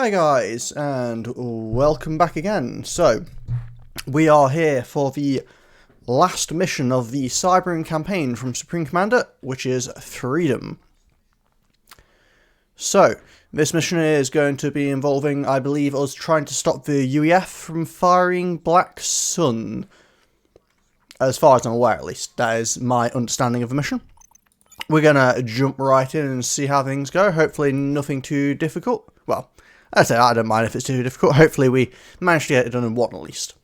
Hi guys, and welcome back again. So, we are here for the last mission of the Cybran campaign from Supreme Commander, which is Freedom. So, this mission is going to be involving, I believe, us trying to stop the UEF from firing Black Sun. As far as I'm aware, at least. That is my understanding of the mission. We're going to jump right in and see how things go. Hopefully nothing too difficult. Well, I say I don't mind if it's too difficult. Hopefully we manage to get it done in one at least.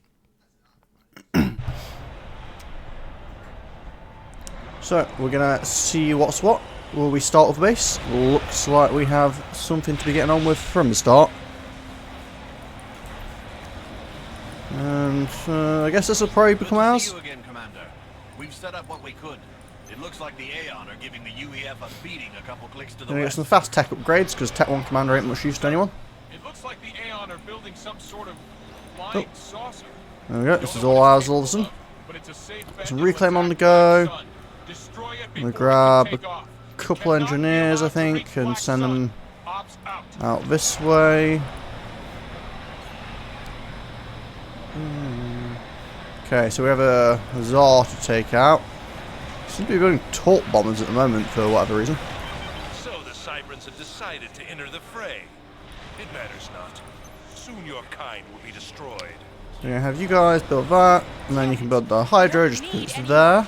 So, we're going to see what's what. Will we start with base? Looks like we have something to be getting on with from the start. And I guess this will probably become ours. See you again, Commander. We've set up what we could. It looks like the Aeon are giving the UEF a beating a couple clicks to the Gonna get west. some fast tech upgrades because Tech 1 Commander ain't much use to anyone. It looks like the Aeon are building some sort of flying saucer. There we go, this is all ours all of a sudden. But it's a safe Some reclaim on the go. I'm gonna grab a couple engineers, I think, and send them out this way. Okay, so we have a Tsar to take out. Seems to be building torp bombers at the moment for whatever reason. So the Cybrans have decided to enter the fray. It matters not. Soon your kind will be destroyed. So we're gonna have you guys build that, and then you can build the Hydro just because it's there.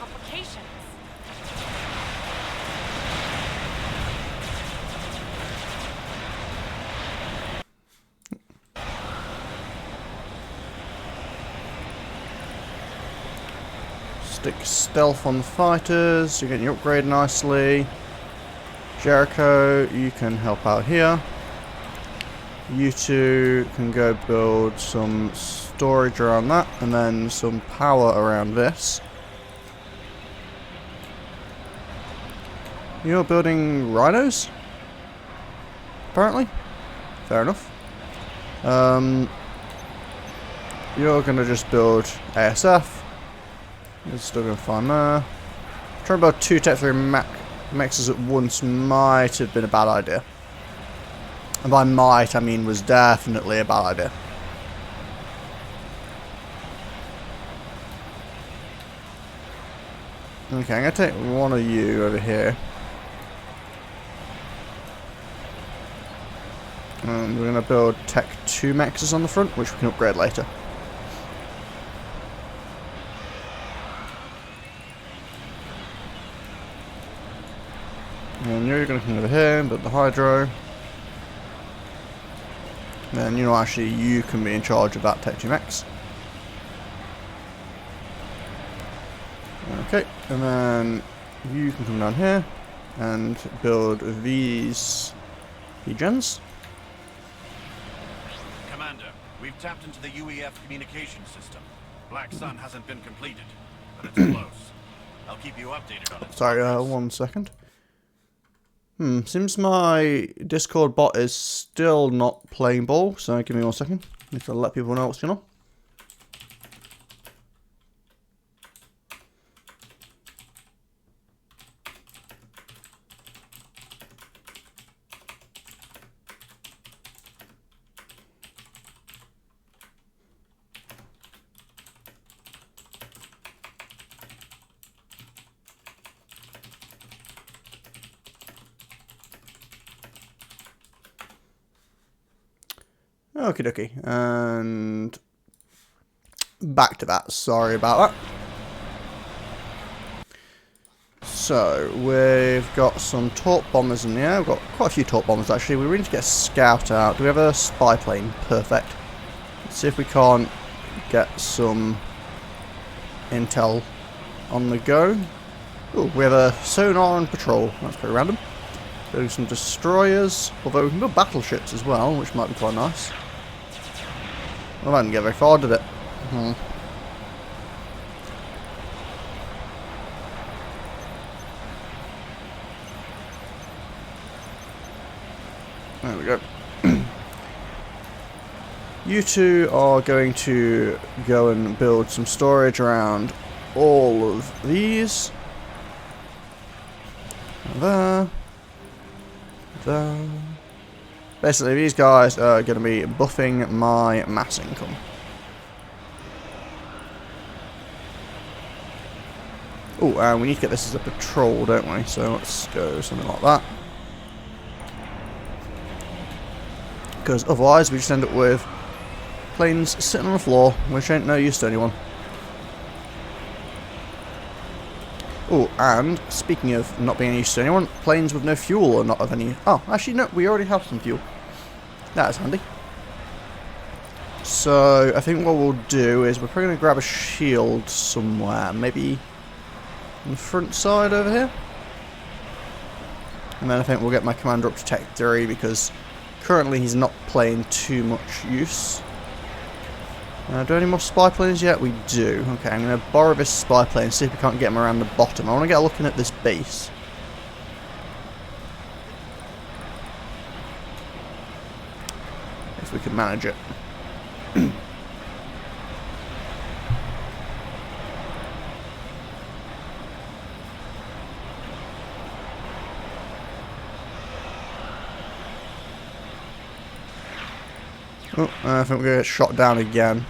Stick stealth on the fighters, you're getting your upgrade nicely. Jericho, you can help out here. You two can go build some storage around that, and then some power around this. You're building rhinos? Apparently. Fair enough. You're gonna just build ASF. It's still going to find there. Trying to build 2 Tech 3 mexes at once might have been a bad idea. And by might, I mean was definitely a bad idea. Okay, I'm going to take one of you over here. And we're going to build Tech 2 mexes on the front, which we can upgrade later. And you're going to come over here and build the Hydro. And you know, actually, you can be in charge of that Tech 2 Mex. Okay, and then you can come down here and build these gens. Commander, we've tapped into the UEF communication system. Black Sun hasn't been completed, but it's close. I'll keep you updated on it. Sorry, 1 second. Seems my Discord bot is still not playing ball, so give me 1 second. Need to let people know what's going on. Okie dokie, and back to that, sorry about that. So, we've got some torp bombers in the air, we've got quite a few torp bombers actually, we really need to get a scout out. Do we have a spy plane? Perfect. Let's see if we can't get some intel on the go. Oh, we have a sonar on patrol, that's pretty random. Building some destroyers, although we can build battleships as well, which might be quite nice. Well, I didn't get very far, did it? There we go. You two are going to go and build some storage around all of these. There. Basically, these guys are going to be buffing my mass income. Oh, and we need to get this as a patrol, don't we? So let's go something like that. Because otherwise we just end up with planes sitting on the floor, which ain't no use to anyone. Oh, and speaking of not being any use to anyone, planes with no fuel are not of any... Oh, actually no, we already have some fuel. That is handy. So, I think what we'll do is we're probably going to grab a shield somewhere. Maybe on the front side over here. And then I think we'll get my commander up to Tech 3 because currently he's not playing too much use. Do any more spy planes yet? We do. Okay, I'm going to borrow this spy plane and see if we can't get him around the bottom. I want to get a looking at this base. If we can manage it. Oh, I think we're going to get shot down again.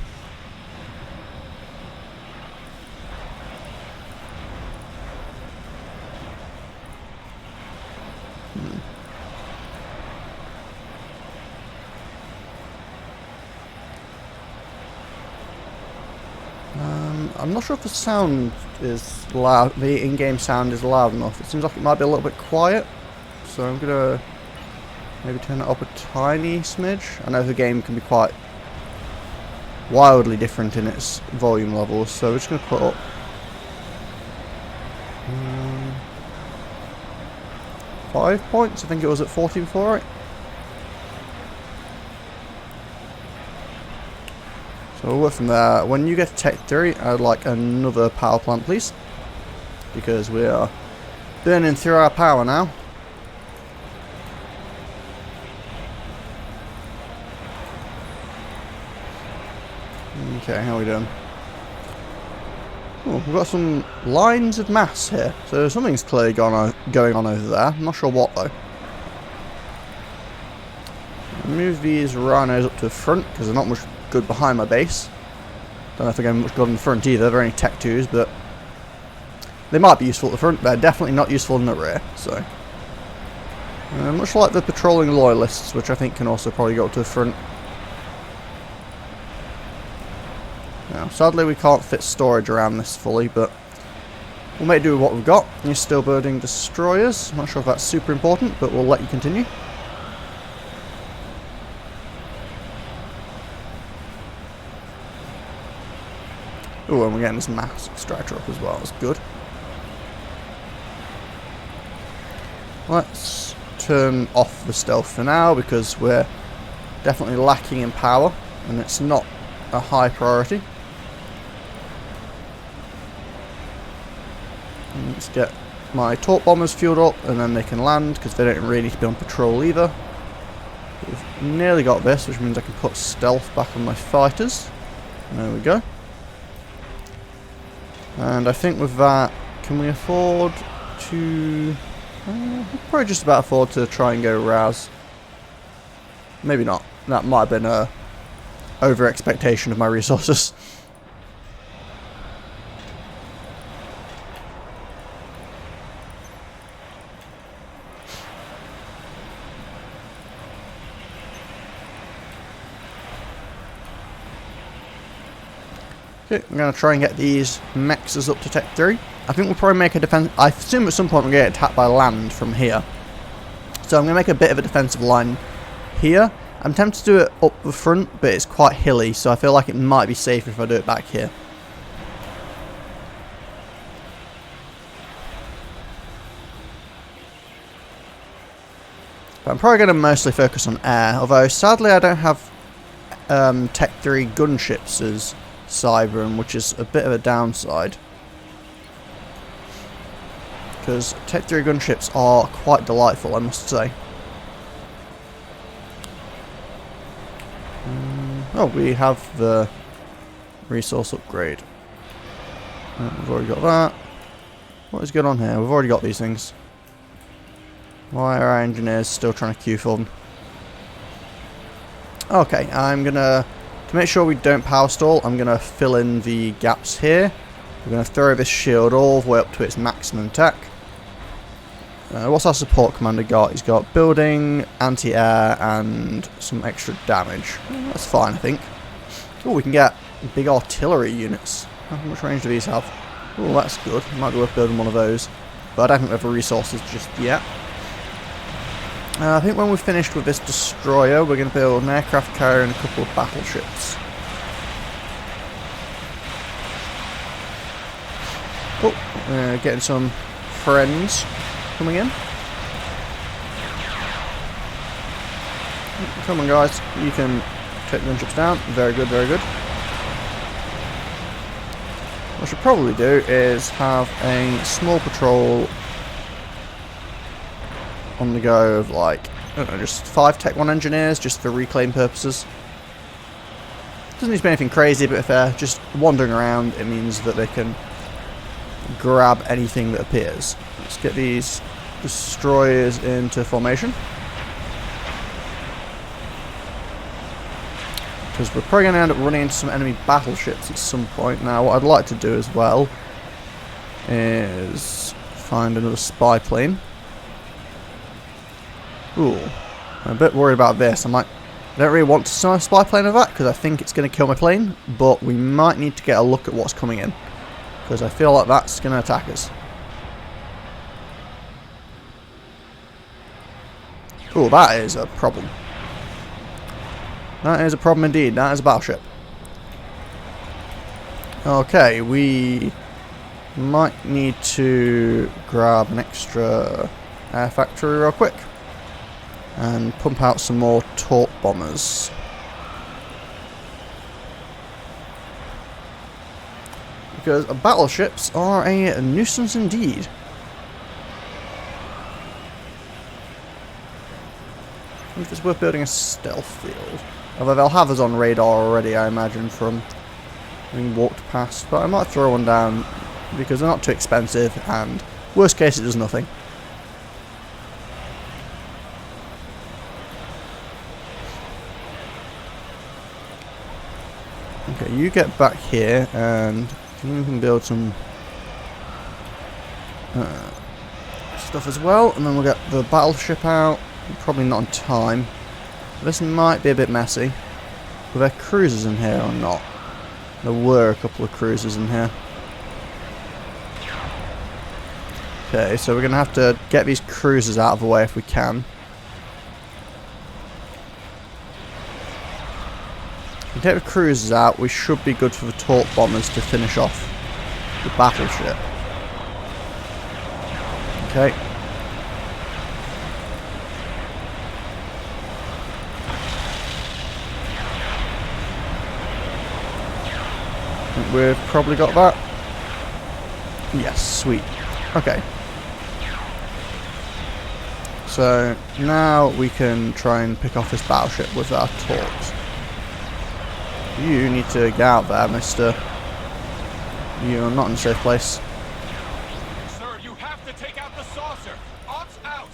I'm not sure if the sound is loud, the in-game sound is loud enough. It seems like it might be a little bit quiet. So I'm going to maybe turn it up a tiny smidge. I know the game can be quite wildly different in its volume levels, so we're just going to put up 5 points. I think it was at 14 before, right? So we'll work from there. When you get to Tech 3, I'd like another power plant, please. Because we are burning through our power now. Okay, how are we doing? Oh, we've got some lines of mass here. So something's clearly going on over there. I'm not sure what, though. Move these rhinos up to the front, because they're not much good behind my base. Don't know if they're getting much good in the front either. They're only Tech 2s, but they might be useful at the front. They're definitely not useful in the rear. So, much like the patrolling loyalists, which I think can also probably go up to the front. Now, sadly, we can't fit storage around this fully, but we'll make do with what we've got. You're still building destroyers. I'm not sure if that's super important, but we'll let you continue. Oh, and we're getting this mass extractor up as well. That's good. Let's turn off the stealth for now because we're definitely lacking in power and it's not a high priority. And let's get my torp bombers fueled up and then they can land because they don't really need to be on patrol either. We've nearly got this, which means I can put stealth back on my fighters. There we go. And I think with that, can we afford to... probably just about afford to try and go Raz. Maybe not. That might have been a over expectation of my resources. Okay, I'm going to try and get these mexes up to Tech 3. I think we'll probably make a defense... I assume at some point we'll get attacked by land from here. So I'm going to make a bit of a defensive line here. I'm tempted to do it up the front, but it's quite hilly, so I feel like it might be safer if I do it back here. But I'm probably going to mostly focus on air, although sadly I don't have Tech 3 gunships as Cybran, which is a bit of a downside. Because Tech 3 gunships are quite delightful, I must say. Oh, we have the resource upgrade. We've already got that. What is going on here? We've already got these things. Why are our engineers still trying to queue for them? Okay, I'm gonna, to make sure we don't power stall, I'm gonna fill in the gaps here. We're gonna throw this shield all the way up to its maximum attack. What's our support commander got? He's got building, anti-air, and some extra damage. That's fine, I think. Oh, we can get big artillery units. How much range do these have? Oh, that's good. Might be worth building one of those. But I don't think we have the resources just yet. I think when we're finished with this destroyer, we're going to build an aircraft carrier and a couple of battleships. Oh, getting some friends coming in. Come on, guys. You can take the gunships down. Very good, very good. What I should probably do is have a small patrol on the go of, like, I don't know, just 5 Tech 1 engineers, just for reclaim purposes. Doesn't need to be anything crazy, but if they're just wandering around, it means that they can grab anything that appears. Let's get these destroyers into formation. Because we're probably going to end up running into some enemy battleships at some point. Now, what I'd like to do as well is find another spy plane. Ooh, I'm a bit worried about this. I don't really want to send a spy plane of that because I think it's going to kill my plane, but we might need to get a look at what's coming in because I feel like that's going to attack us. Ooh, that is a problem. That is a problem indeed. That is a battleship. Okay, we might need to grab an extra air factory real quick and pump out some more torp bombers. Because battleships are a nuisance indeed. I think it's worth building a stealth field. Although they'll have us on radar already, I imagine, from having walked past. But I might throw one down because they're not too expensive, and worst case it does nothing. Okay, you get back here and we can build some stuff as well, and then we'll get the battleship out. Probably not on time. This might be a bit messy. Were there cruisers in here or not? There were a couple of cruisers in here. Okay, so we're going to have to get these cruisers out of the way if we can. If we take the cruisers out, we should be good for the torp bombers to finish off the battleship. Okay. We've probably got that. Yes, sweet. Okay. So now we can try and pick off this battleship with our torps. You need to get out there, mister. You're not in a safe place. Sir, you have to take out the saucer. Ops out.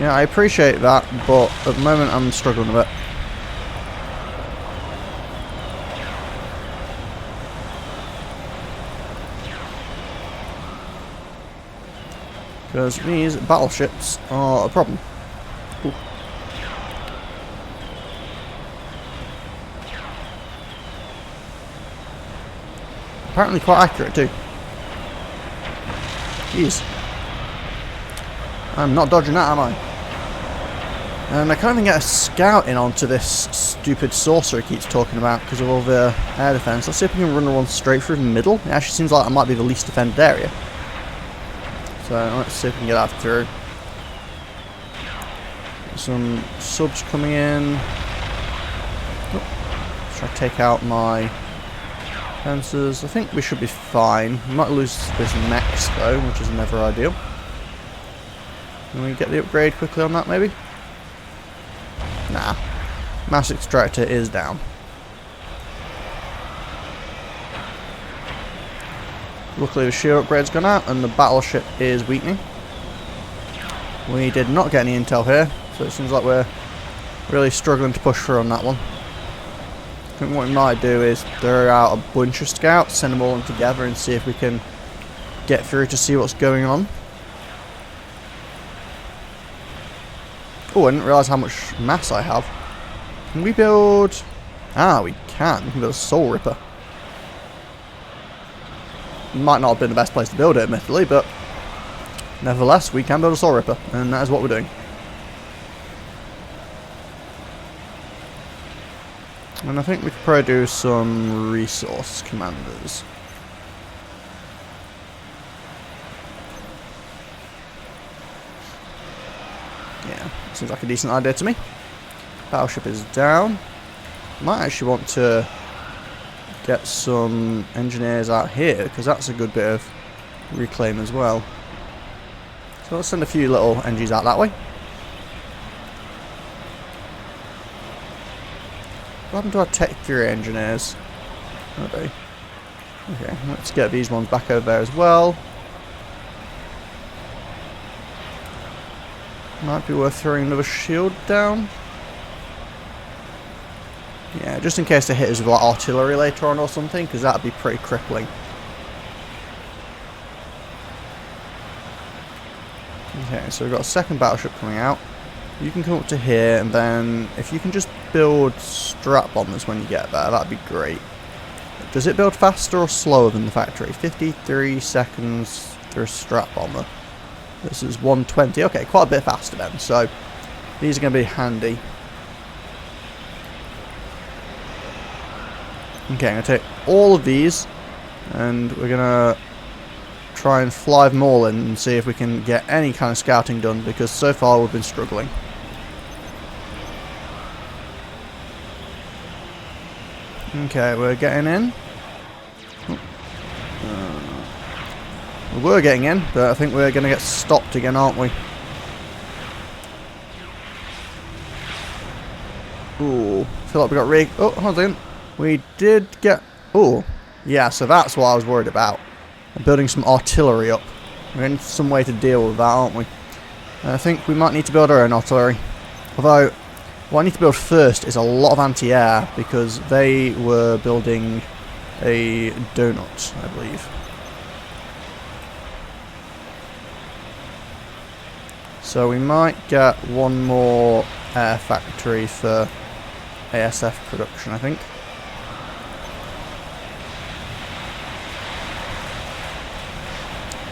Yeah, I appreciate that, but at the moment I'm struggling a bit. Because these battleships are a problem. Ooh. Apparently quite accurate too. Jeez. I'm not dodging that, am I? And I can't even get a scout in onto this stupid saucer he keeps talking about because of all the air defense. Let's see if we can run one straight through the middle. It actually seems like it might be the least defended area. So let's see if we can get that through. Some subs coming in. Oh, try to take out my fences. I think we should be fine. We might lose this next though, which is never ideal. Can we get the upgrade quickly on that maybe? Nah. Mass extractor is down. Luckily the shield upgrade's gone out and the battleship is weakening. We did not get any intel here, so it seems like we're Really struggling to push through on that one. I think what we might do is throw out a bunch of scouts, send them all in together and see if we can get through to see what's going on. Oh, I didn't realise how much mass I have. Can we build... Ah, we can. We can build a Soul Ripper. Might not have been the best place to build it, admittedly, but nevertheless, we can build a Soul Ripper, and that is what we're doing. And I think we could probably do some resource commanders. Yeah, seems like a decent idea to me. Battleship is down. Might actually want to get some engineers out here, because that's a good bit of reclaim as well. So let's send a few little NGs out that way. What happened to our Tech 3 engineers? Are they? Okay, let's get these ones back over there as well. Might be worth throwing another shield down. Yeah, just in case they hit us with like artillery later on or something, because that'd be pretty crippling. Okay, so we've got a second battleship coming out. You can come up to here, and then if you can just build strat bombers when you get there, that'd be great. Does it build faster or slower than the factory? 53 seconds for a strat bomber. This is 120. Okay, quite a bit faster then. So these are going to be handy. Okay, I'm going to take all of these, and we're going to try and fly them all in and see if we can get any kind of scouting done, because so far we've been struggling. Okay, we're getting in. We were getting in, but I think we're going to get stopped again, aren't we? Ooh, I feel like we got rigged. Oh, hold on. We did get... Oh, yeah, so that's what I was worried about. Building some artillery up. We're going to need some way to deal with that, aren't we? I think we might need to build our own artillery. Although, what I need to build first is a lot of anti-air, because they were building a donut, I believe. So we might get one more air factory for ASF production, I think.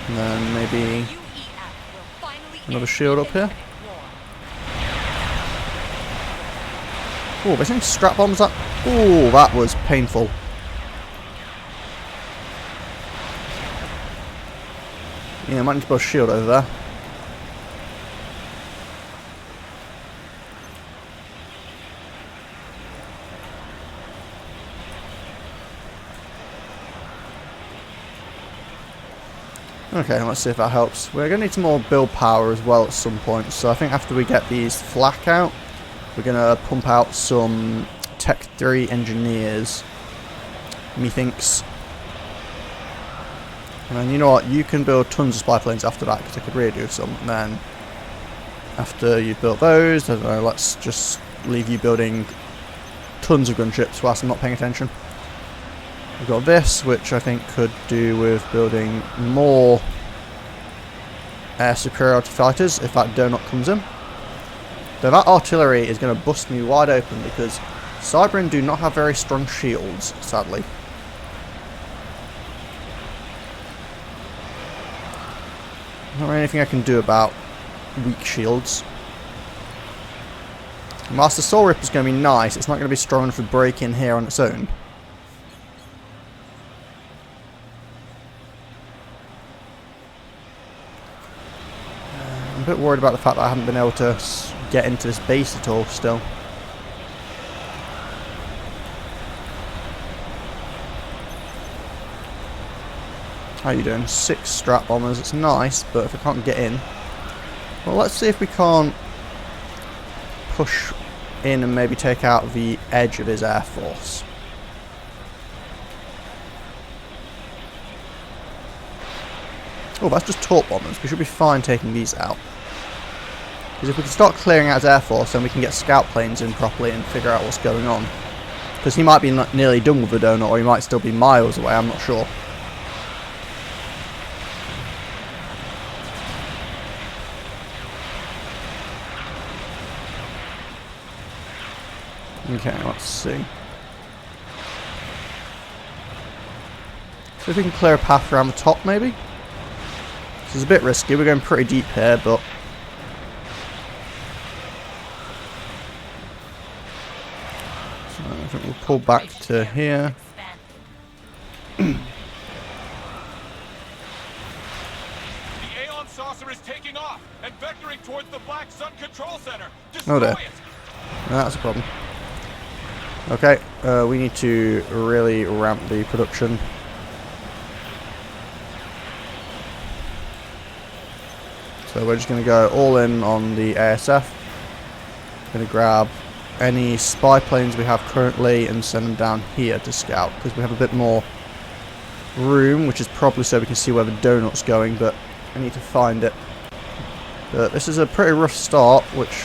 And then maybe another shield up here. Oh, they think strat bombs that. Oh, that was painful. Yeah, I might need to put a shield over there. Okay, let's see if that helps. We're going to need some more build power as well at some point. So I think after we get these flak out, we're going to pump out some Tech 3 engineers. Methinks. And then you know what? You can build tons of spy planes after that, because I could really do some. And then after you've built those, I don't know, let's just leave you building tons of gunships whilst I'm not paying attention. We've got this, which I think could do with building more air superiority fighters if that donut comes in. Though that artillery is going to bust me wide open, because Cybran do not have very strong shields, sadly. Not really anything I can do about weak shields. Master Soul Ripper is going to be nice, it's not going to be strong enough to break in here on its own. I'm a bit worried about the fact that I haven't been able to get into this base at all still. How are you doing? 6 strat bombers, it's nice, but if I can't get in... Well, let's see if we can't push in and maybe take out the edge of his air force. Oh, that's just torp bombers. We should be fine taking these out. Because if we can start clearing out his air force, then we can get scout planes in properly and figure out what's going on. Because he might be nearly done with the donut, or he might still be miles away, I'm not sure. Okay, let's see. So if we can clear a path around the top, maybe? This is a bit risky, we're going pretty deep here, but... So I think we'll pull back to here. The Aeon saucer is taking off and vectoring towards the Black Sun Control Center. Destroy Oh dear. it! That's a problem. Okay, we need to really ramp the production. So we're just going to go all in on the ASF. Going to grab any spy planes we have currently and send them down here to scout, because we have a bit more room, which is probably so we can see where the donut's going, but I need to find it. But this is a pretty rough start, which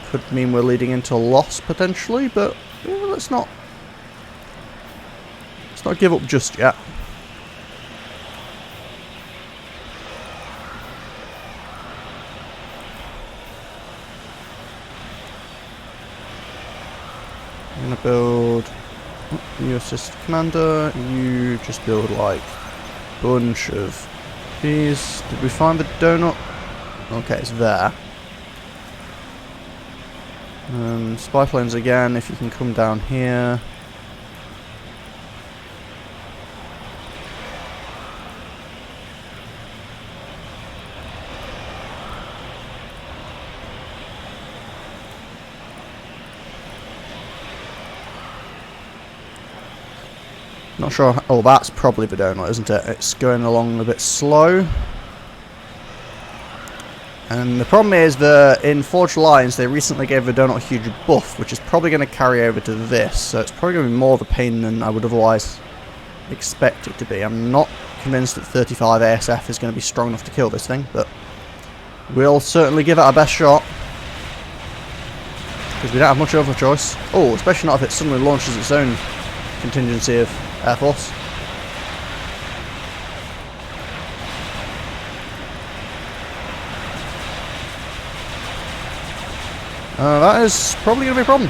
could mean we're leading into loss potentially, but yeah, let's not give up just yet. I'm gonna build you assist commander, you just build like a bunch of these. Did we find the donut? Okay, it's there. Spy planes again, if you can come down here. Not sure. Oh, that's probably the donut, isn't it? It's going along a bit slow. And the problem is that in Forged Alliance they recently gave the donut a huge buff, which is probably going to carry over to this. So it's probably going to be more of a pain than I would otherwise expect it to be. I'm not convinced that 35 ASF is going to be strong enough to kill this thing, but we'll certainly give it our best shot. Because we don't have much other choice. Oh, especially not if it suddenly launches its own contingency of Air Force. That is probably going to be a problem.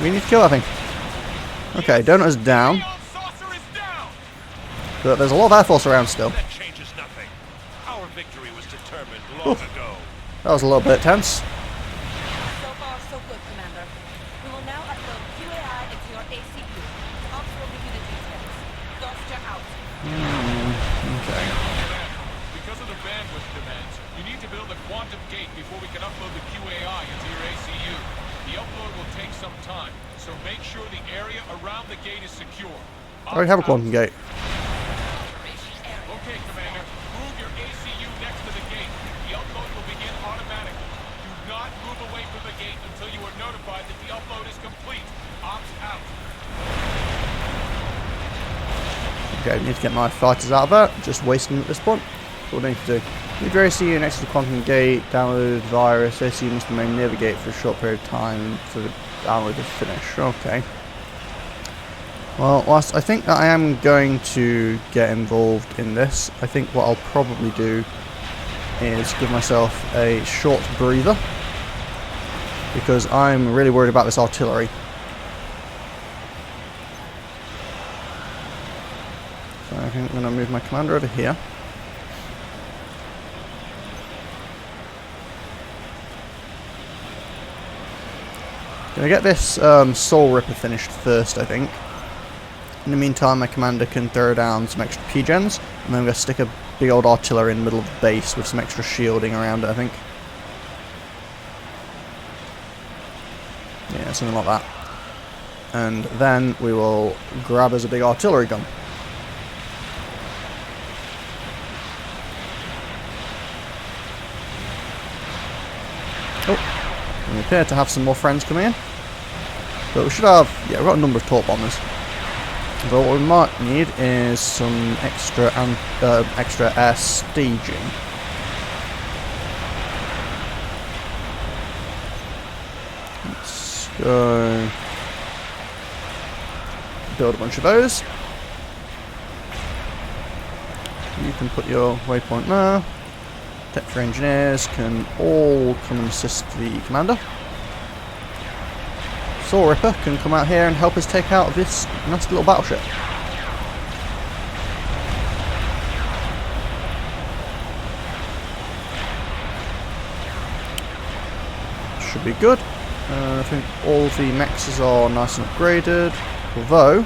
We need to kill that thing. Okay, donut is down. But there's a lot of Air Force around still. That changes nothing. Our victory was determined long ago. That was a little bit tense. So far, so good, Commander. We will now upload QAI into your ACU. Ops will give you the details. Doster out. Okay. Because of the bandwidth demands, you need to build a quantum gate before we can upload the QAI into your ACU. The upload will take some time, so make sure the area around the gate is secure. I already have a quantum gate. Okay, Commander. Move your ACU next to the gate. The upload will begin automatically. Do not move away from the gate until you are notified that the upload is complete. Ops out. Okay, need to get my fighters out of there. Just wasting at this point. That's what I need to do. Move your ACU next to the quantum gate. Download virus. ACU must remain near the gate for a short period of time for the download to finish. Okay. Well, whilst I think that I am going to get involved in this, I think what I'll probably do is give myself a short breather, because I'm really worried about this artillery. So I think I'm going to move my commander over here. Gonna get this Soul Ripper finished first, I think. In the meantime, my commander can throw down some extra P-gens, and then I'm going to stick a big old artillery in the middle of the base with some extra shielding around it, I think. Yeah, something like that. And then we will grab us a big artillery gun. Oh, we appear to have some more friends coming in. But we should have, yeah, we've got a number of torp bombers. But what we might need is some extra air staging. Go build a bunch of those. You can put your waypoint there. Depth engineers can all come and assist the commander. Soul Ripper can come out here and help us take out this nasty little battleship. Should be good. I think all the mechs are nice and upgraded. Although,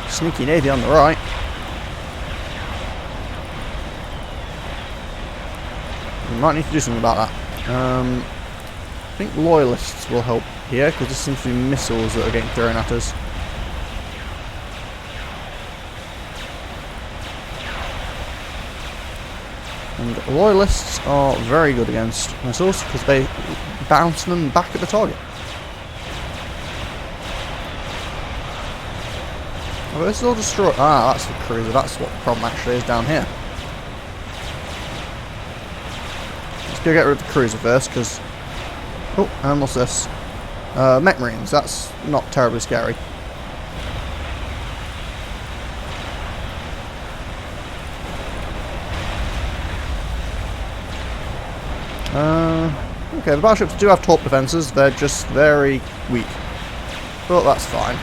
sneaky navy on the right. We might need to do something about that. I think loyalists will help here because there seems to be missiles that are getting thrown at us. And loyalists are very good against missiles because they bounce them back at the target. Oh, this is all destroyed. That's the cruiser. That's what the problem actually is down here. Let's go get rid of the cruiser first because... Oh, and what's this? Mech Marines. That's not terribly scary. Okay, the battleships do have torp defences, they're just very weak. But that's fine.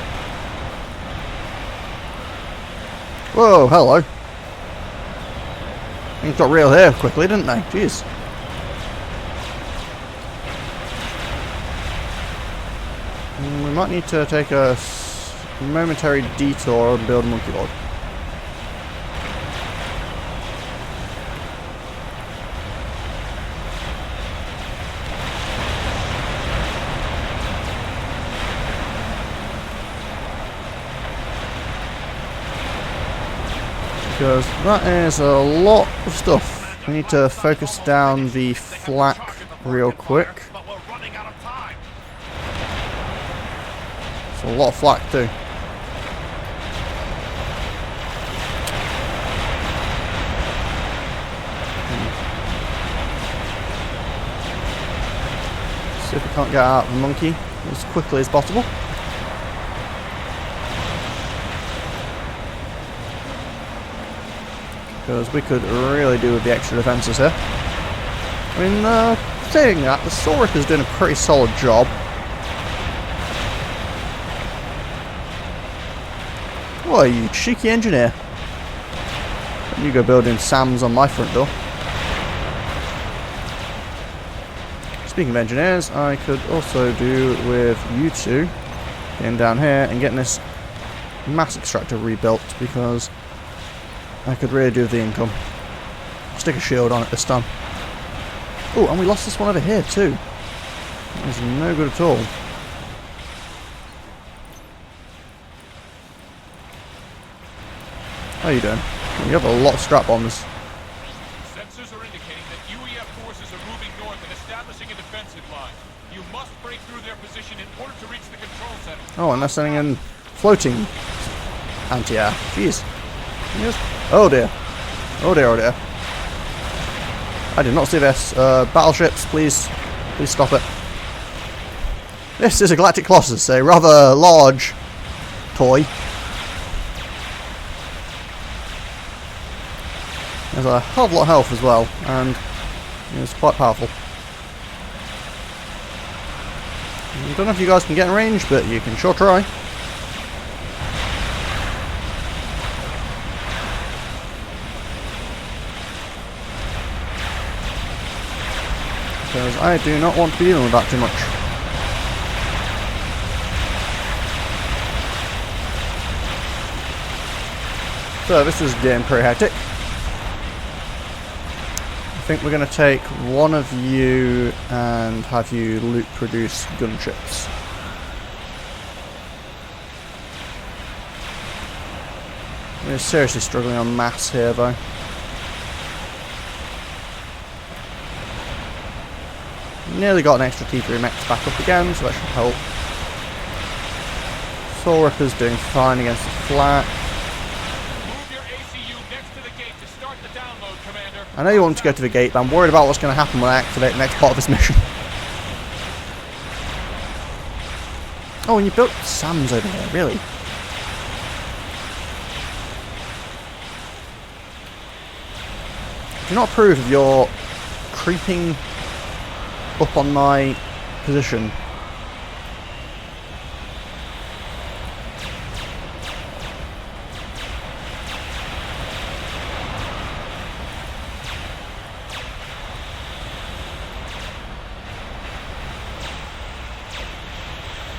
Whoa, hello. Things got real here quickly, didn't they? Jeez. We might need to take a momentary detour and build a monkey lord. Because that is a lot of stuff. We need to focus down the flak real quick. But we're running out of time. It's a lot of flak too. See if we can't get out of the monkey as quickly as possible. Because we could really do with the extra defences here. I mean, saying that, the Soul Ripper's doing a pretty solid job. What are you, cheeky engineer? You go building SAMs on my front door. Speaking of engineers, I could also do with you two getting down here and getting this mass extractor rebuilt because I could really do with the income. Stick a shield on it this time. Oh, and we lost this one over here too. That was no good at all. How are you doing? You have a lot of strap bombers. Sensors are indicating that UEF forces are moving north and establishing a defensive line. You must break through their position in order to reach the control center. Oh, and they're sending in floating anti-air. Jeez. Yes. Oh dear. Oh dear, oh dear. I did not see this. Battleships, please stop it. This is a Galactic Colossus, a rather large toy. There's a hell of a lot of health as well, and it's quite powerful. I don't know if you guys can get in range, but you can sure try. Because I do not want to be dealing with that too much. So this is getting pretty hectic. I think we're going to take one of you and have you loot produce gunships. We're seriously struggling on mass here though. Nearly got an extra T3 mechs back up again, so that should help. Soul Ripper's doing fine against the flak. Move your ACU next to the gate to start the download, Commander. I know you want to go to the gate, but I'm worried about what's going to happen when I activate the next part of this mission. Oh, and you built Sam's over there, really? Do not approve of your creeping up on my position.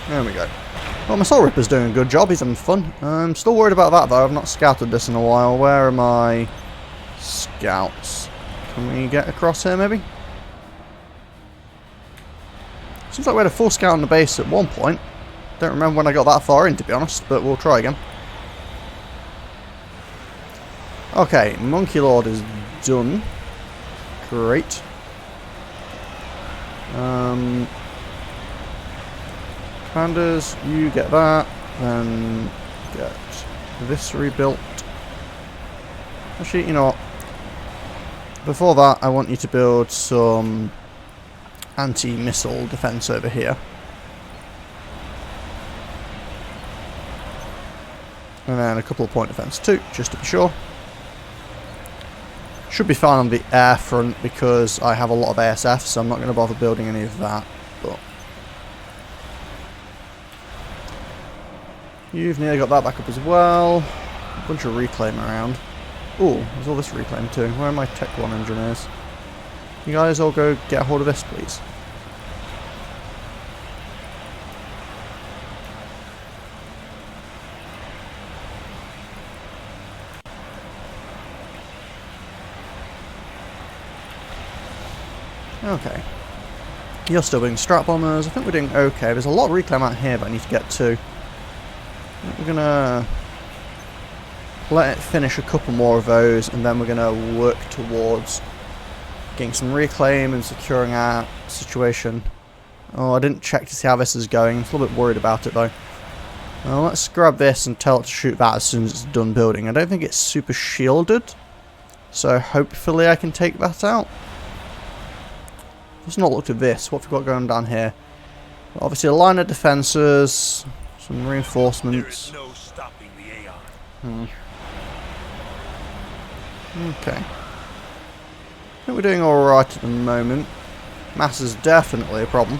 There we go. Well, my Soul Ripper's doing a good job. He's having fun. I'm still worried about that, though. I've not scouted this in a while. Where are my scouts? Can we get across here, maybe? Seems like we had a full scout on the base at one point. Don't remember when I got that far in, to be honest, but we'll try again. Okay, Monkey Lord is done. Great. Commanders, you get that, then get this rebuilt. Actually, you know what? Before that, I want you to build some anti-missile defense over here. And then a couple of point defense too, just to be sure. Should be fine on the air front because I have a lot of ASF, so I'm not going to bother building any of that. But you've nearly got that back up as well. A bunch of reclaim around. Ooh, there's all this reclaim too. Where are my Tech 1 engineers? You guys all go get a hold of this, please. Okay. You're still being strat bombers. I think we're doing okay. There's a lot of reclaim out here that I need to get to. We're gonna let it finish a couple more of those, and then we're gonna work towards getting some reclaim and securing our situation. Oh, I didn't check to see how this is going. I'm a little bit worried about it though. Well, let's grab this and tell it to shoot that as soon as it's done building. I don't think it's super shielded, so hopefully I can take that out. Let's not look at this. What have we got going down here? Obviously a line of defences, some reinforcements. There is no stopping the AI. Okay. I think we're doing alright at the moment. Mass is definitely a problem.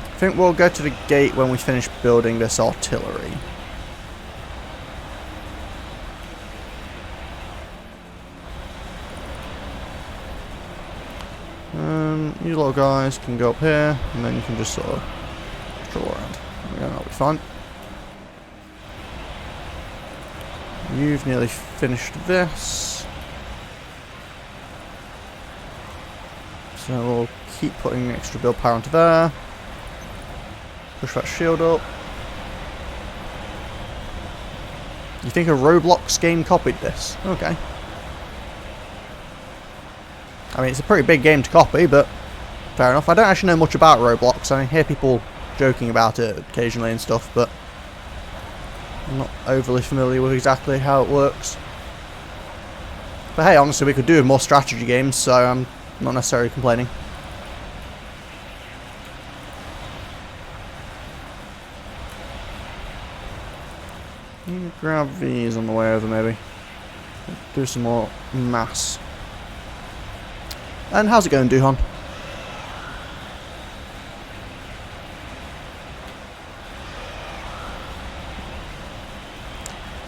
I think we'll go to the gate when we finish building this artillery. You little guys can go up here, and then you can just sort of draw around. Yeah, that'll be fine. You've nearly finished this. So we'll keep putting extra build power onto there. Push that shield up. You think a Roblox game copied this? Okay. I mean, it's a pretty big game to copy, but fair enough. I don't actually know much about Roblox. I hear people joking about it occasionally and stuff, but I'm not overly familiar with exactly how it works. But hey, honestly, we could do more strategy games, so I'm not necessarily complaining. Grab these on the way over, maybe. Do some more mass. And how's it going, Duhan?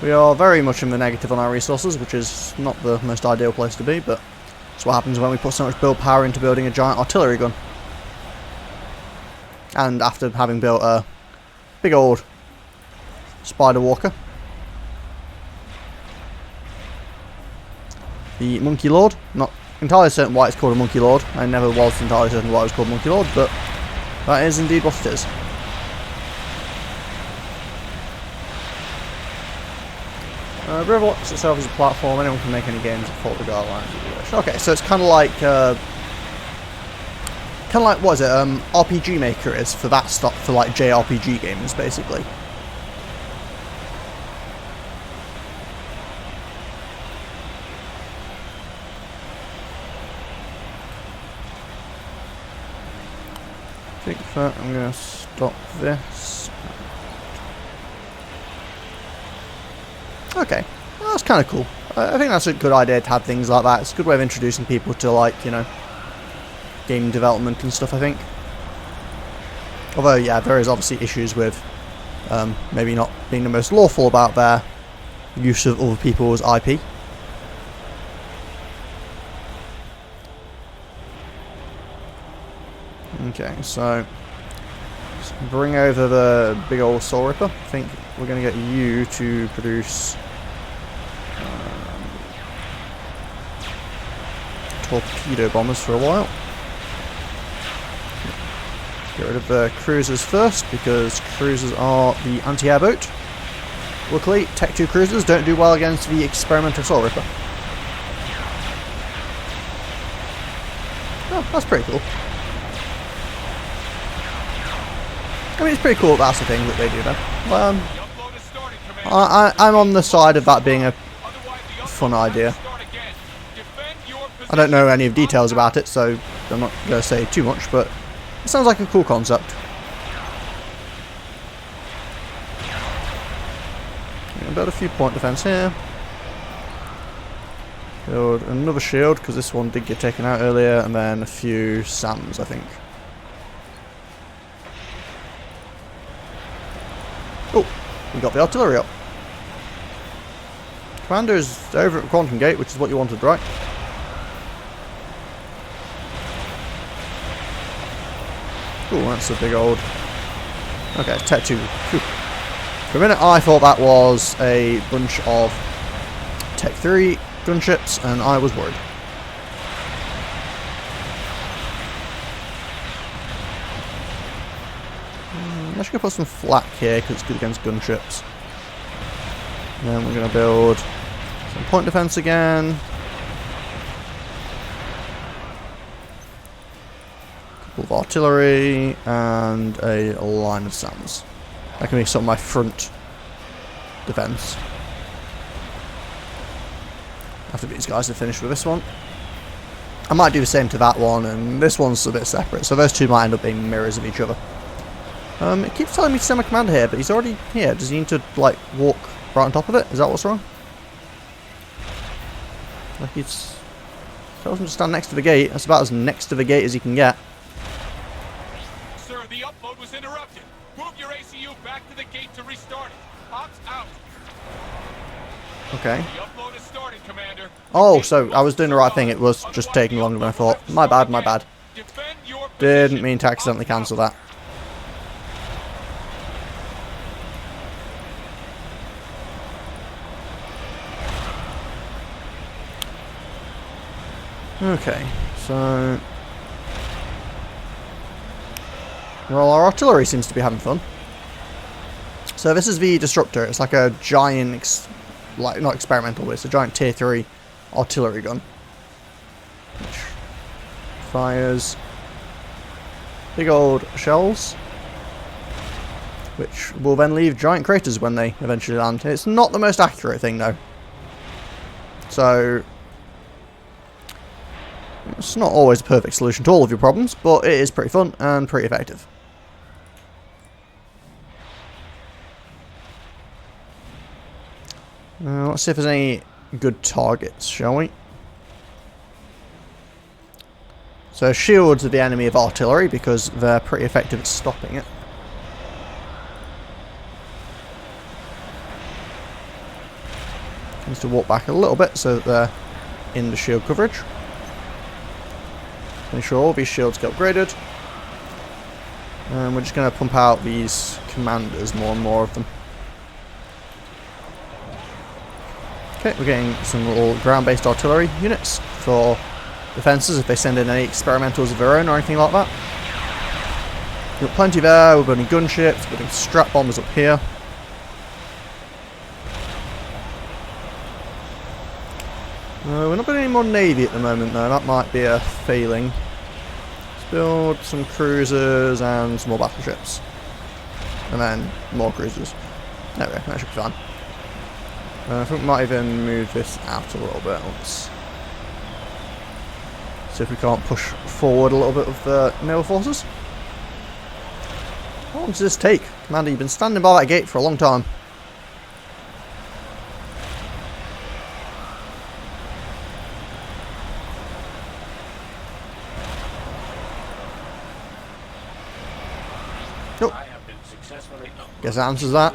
We are very much in the negative on our resources, which is not the most ideal place to be, but that's what happens when we put so much build power into building a giant artillery gun. And after having built a big old spider walker. The Monkey Lord. Not entirely certain why it's called a Monkey Lord. I never was entirely certain why it was called Monkey Lord, but that is indeed what it is. Riverlocks itself is a platform. Anyone can make any games that follow the guidelines. Okay, so it's kind of like what is it? RPG Maker is for that stuff, for like JRPG games, basically. think that I'm going to stop this. Okay, well, that's kind of cool. I think that's a good idea to have things like that. It's a good way of introducing people to, like, you know, game development and stuff, I think. Although, yeah, there is obviously issues with maybe not being the most lawful about their use of other people's IP. Okay, so let's bring over the big old Soul Ripper. I think we're going to get you to produce torpedo bombers for a while. Get rid of the cruisers first, because cruisers are the anti-air boat. Luckily, Tech 2 cruisers don't do well against the experimental Soul Ripper. Oh, that's pretty cool. I mean, it's pretty cool that's the thing that they do though. I'm on the side of that being a fun idea. I don't know any of the details about it, so I'm not going to say too much, but it sounds like a cool concept. Build a few point defense here. Build another shield, because this one did get taken out earlier, and then a few SAMs, I think. Oh, we got the artillery up. Commander's over at the Quantum Gate, which is what you wanted, right? Cool, that's a big old... Okay, Tech 2. Whew. For a minute I thought that was a bunch of Tech 3 gunships, and I was worried. I'm actually going to put some flak here because it's good against gunships. And then we're going to build some point defense again. A couple of artillery and a line of SAMs. That can be some of my front defense. After these guys are finished with this one. I might do the same to that one, and this one's a bit separate, so those two might end up being mirrors of each other. It keeps telling me to send my commander here, but he's already here. Does he need to, like, walk right on top of it? Is that what's wrong? Like, he's... tells him to stand next to the gate. That's about as next to the gate as he can get. Sir, the upload was interrupted. Move your ACU back to the gate to restart it. Ops out. Okay. The upload is started, Commander. Oh, so I was doing the right thing. It was just taking longer than I thought. My bad, my bad. Didn't mean to accidentally cancel that. Okay, so... well, our artillery seems to be having fun. So this is the Disruptor. It's like a giant, like, not experimental, but it's a giant tier 3 artillery gun. Which fires big old shells, which will then leave giant craters when they eventually land. It's not the most accurate thing, though. So... it's not always a perfect solution to all of your problems, but it is pretty fun and pretty effective. Let's see if there's any good targets, shall we? So shields are the enemy of artillery because they're pretty effective at stopping it. Needs to walk back a little bit so that they're in the shield coverage. Make sure all these shields get upgraded. And we're just going to pump out these commanders, more and more of them. Okay, we're getting some little ground-based artillery units for defences if they send in any experimentals of their own or anything like that. We've got plenty there, we're building gunships, we're building strap bombers up here. We're not building any more navy at the moment though, that might be a failing. Let's build some cruisers and some more battleships. And then more cruisers. There we go, that should be fine. I think we might even move this out a little bit. Let's see if we can't push forward a little bit with the naval forces. How long does this take? Commander, you've been standing by that gate for a long time. Nope. Guess that answers that.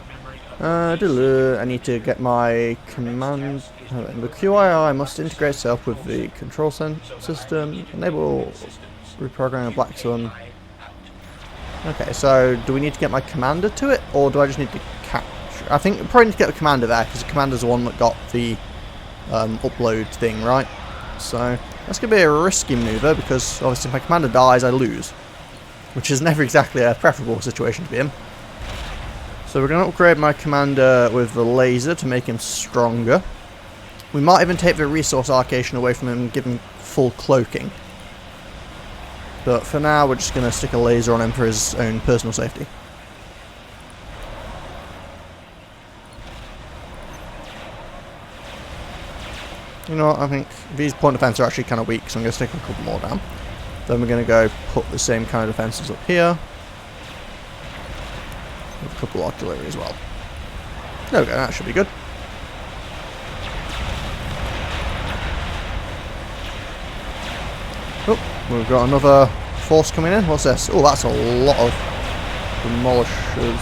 I need to get my command. The QII must integrate itself with the control system. Enable reprogramming of Black Sun. Okay, so do we need to get my commander to it, or do I just need to capture? I think I probably need to get the commander there, because the commander's the one that got the upload thing, right? So that's going to be a risky maneuver, because obviously if my commander dies, I lose. Which is never exactly a preferable situation to be in. So we're going to upgrade my commander with the laser to make him stronger. We might even take the resource allocation away from him and give him full cloaking. But for now, we're just going to stick a laser on him for his own personal safety. You know what, I think these point defense are actually kind of weak, so I'm going to stick a couple more down. Then we're going to go put the same kind of defenses up here. With a couple of artillery as well. There we go, that should be good. Oh, we've got another force coming in. What's this? Oh, that's a lot of demolishers.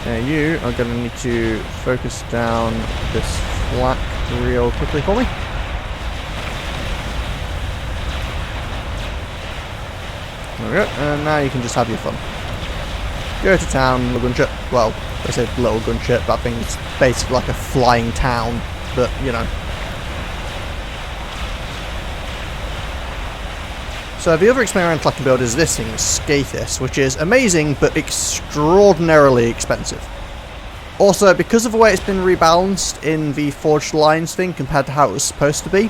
Okay, you are going to need to focus down this flak real quickly for me. There we go, and now you can just have your fun. Go to town, little gunship. Well, I say little gunship, but I think it's basically like a flying town, but you know. So the other experimental I can build is this thing, Scathis, which is amazing but extraordinarily expensive. Also, because of the way it's been rebalanced in the Forged Lines thing compared to how it was supposed to be,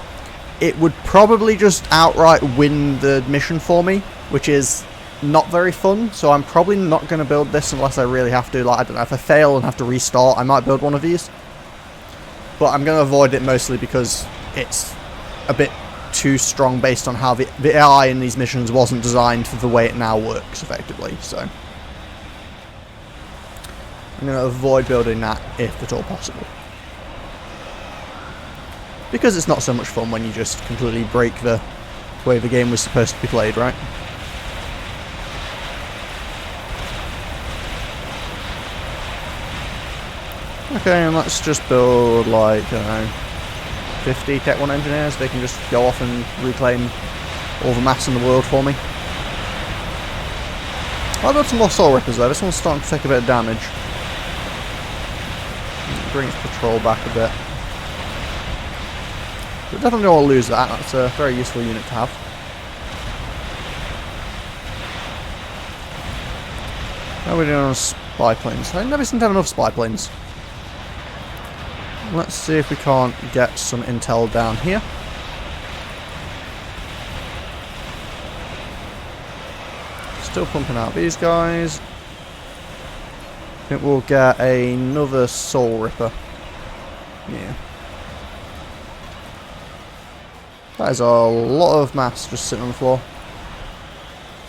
it would probably just outright win the mission for me, which is not very fun, so I'm probably not going to build this unless I really have to. Like, I don't know, if I fail and have to restart, I might build one of these. But I'm going to avoid it mostly because it's a bit too strong based on how the AI in these missions wasn't designed for the way it now works, effectively, so I'm going to avoid building that if at all possible. Because it's not so much fun when you just completely break the way the game was supposed to be played, right? Okay, and let's just build, like, I don't know, 50 Tech 1 engineers. They can just go off and reclaim all the mass in the world for me. I'll build some more Soul Rippers though. This one's starting to take a bit of damage. Bring its patrol back a bit. We definitely don't want to lose that. That's a very useful unit to have. How are we doing on spy planes? I never seem to have enough spy planes. Let's see if we can't get some intel down here. Still pumping out these guys. I think we'll get another Soul Ripper. Yeah. That is a lot of mass just sitting on the floor.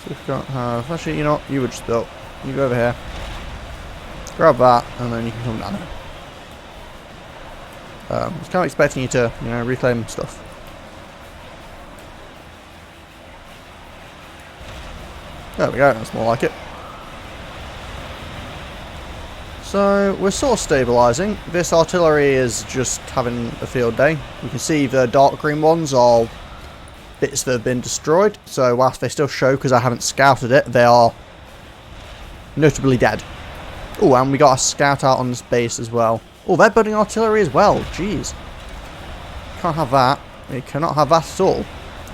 So we can't have... Actually, you know what? You were just built. You go over here. Grab that, and then you can come down here. I was kind of expecting you to, you know, reclaim stuff. There we go, that's more like it. So, we're sort of stabilising. This artillery is just having a field day. You can see the dark green ones are bits that have been destroyed. So, whilst they still show, because I haven't scouted it, they are notably dead. Oh, and we got a scout out on this base as well. Oh, they're building artillery as well. Jeez. Can't have that. We cannot have that at all.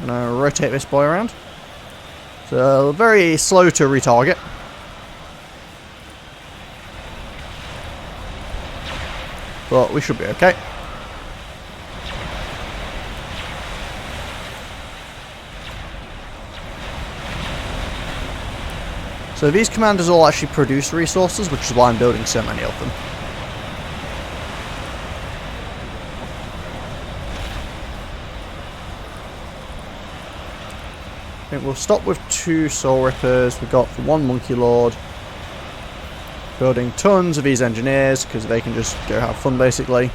I'm going to rotate this boy around. So, very slow to retarget. But we should be okay. So these commanders all actually produce resources, which is why I'm building so many of them. think we'll stop with 2 Soul Rippers. We've got 1 Monkey Lord. Building tons of these engineers because they can just go have fun basically.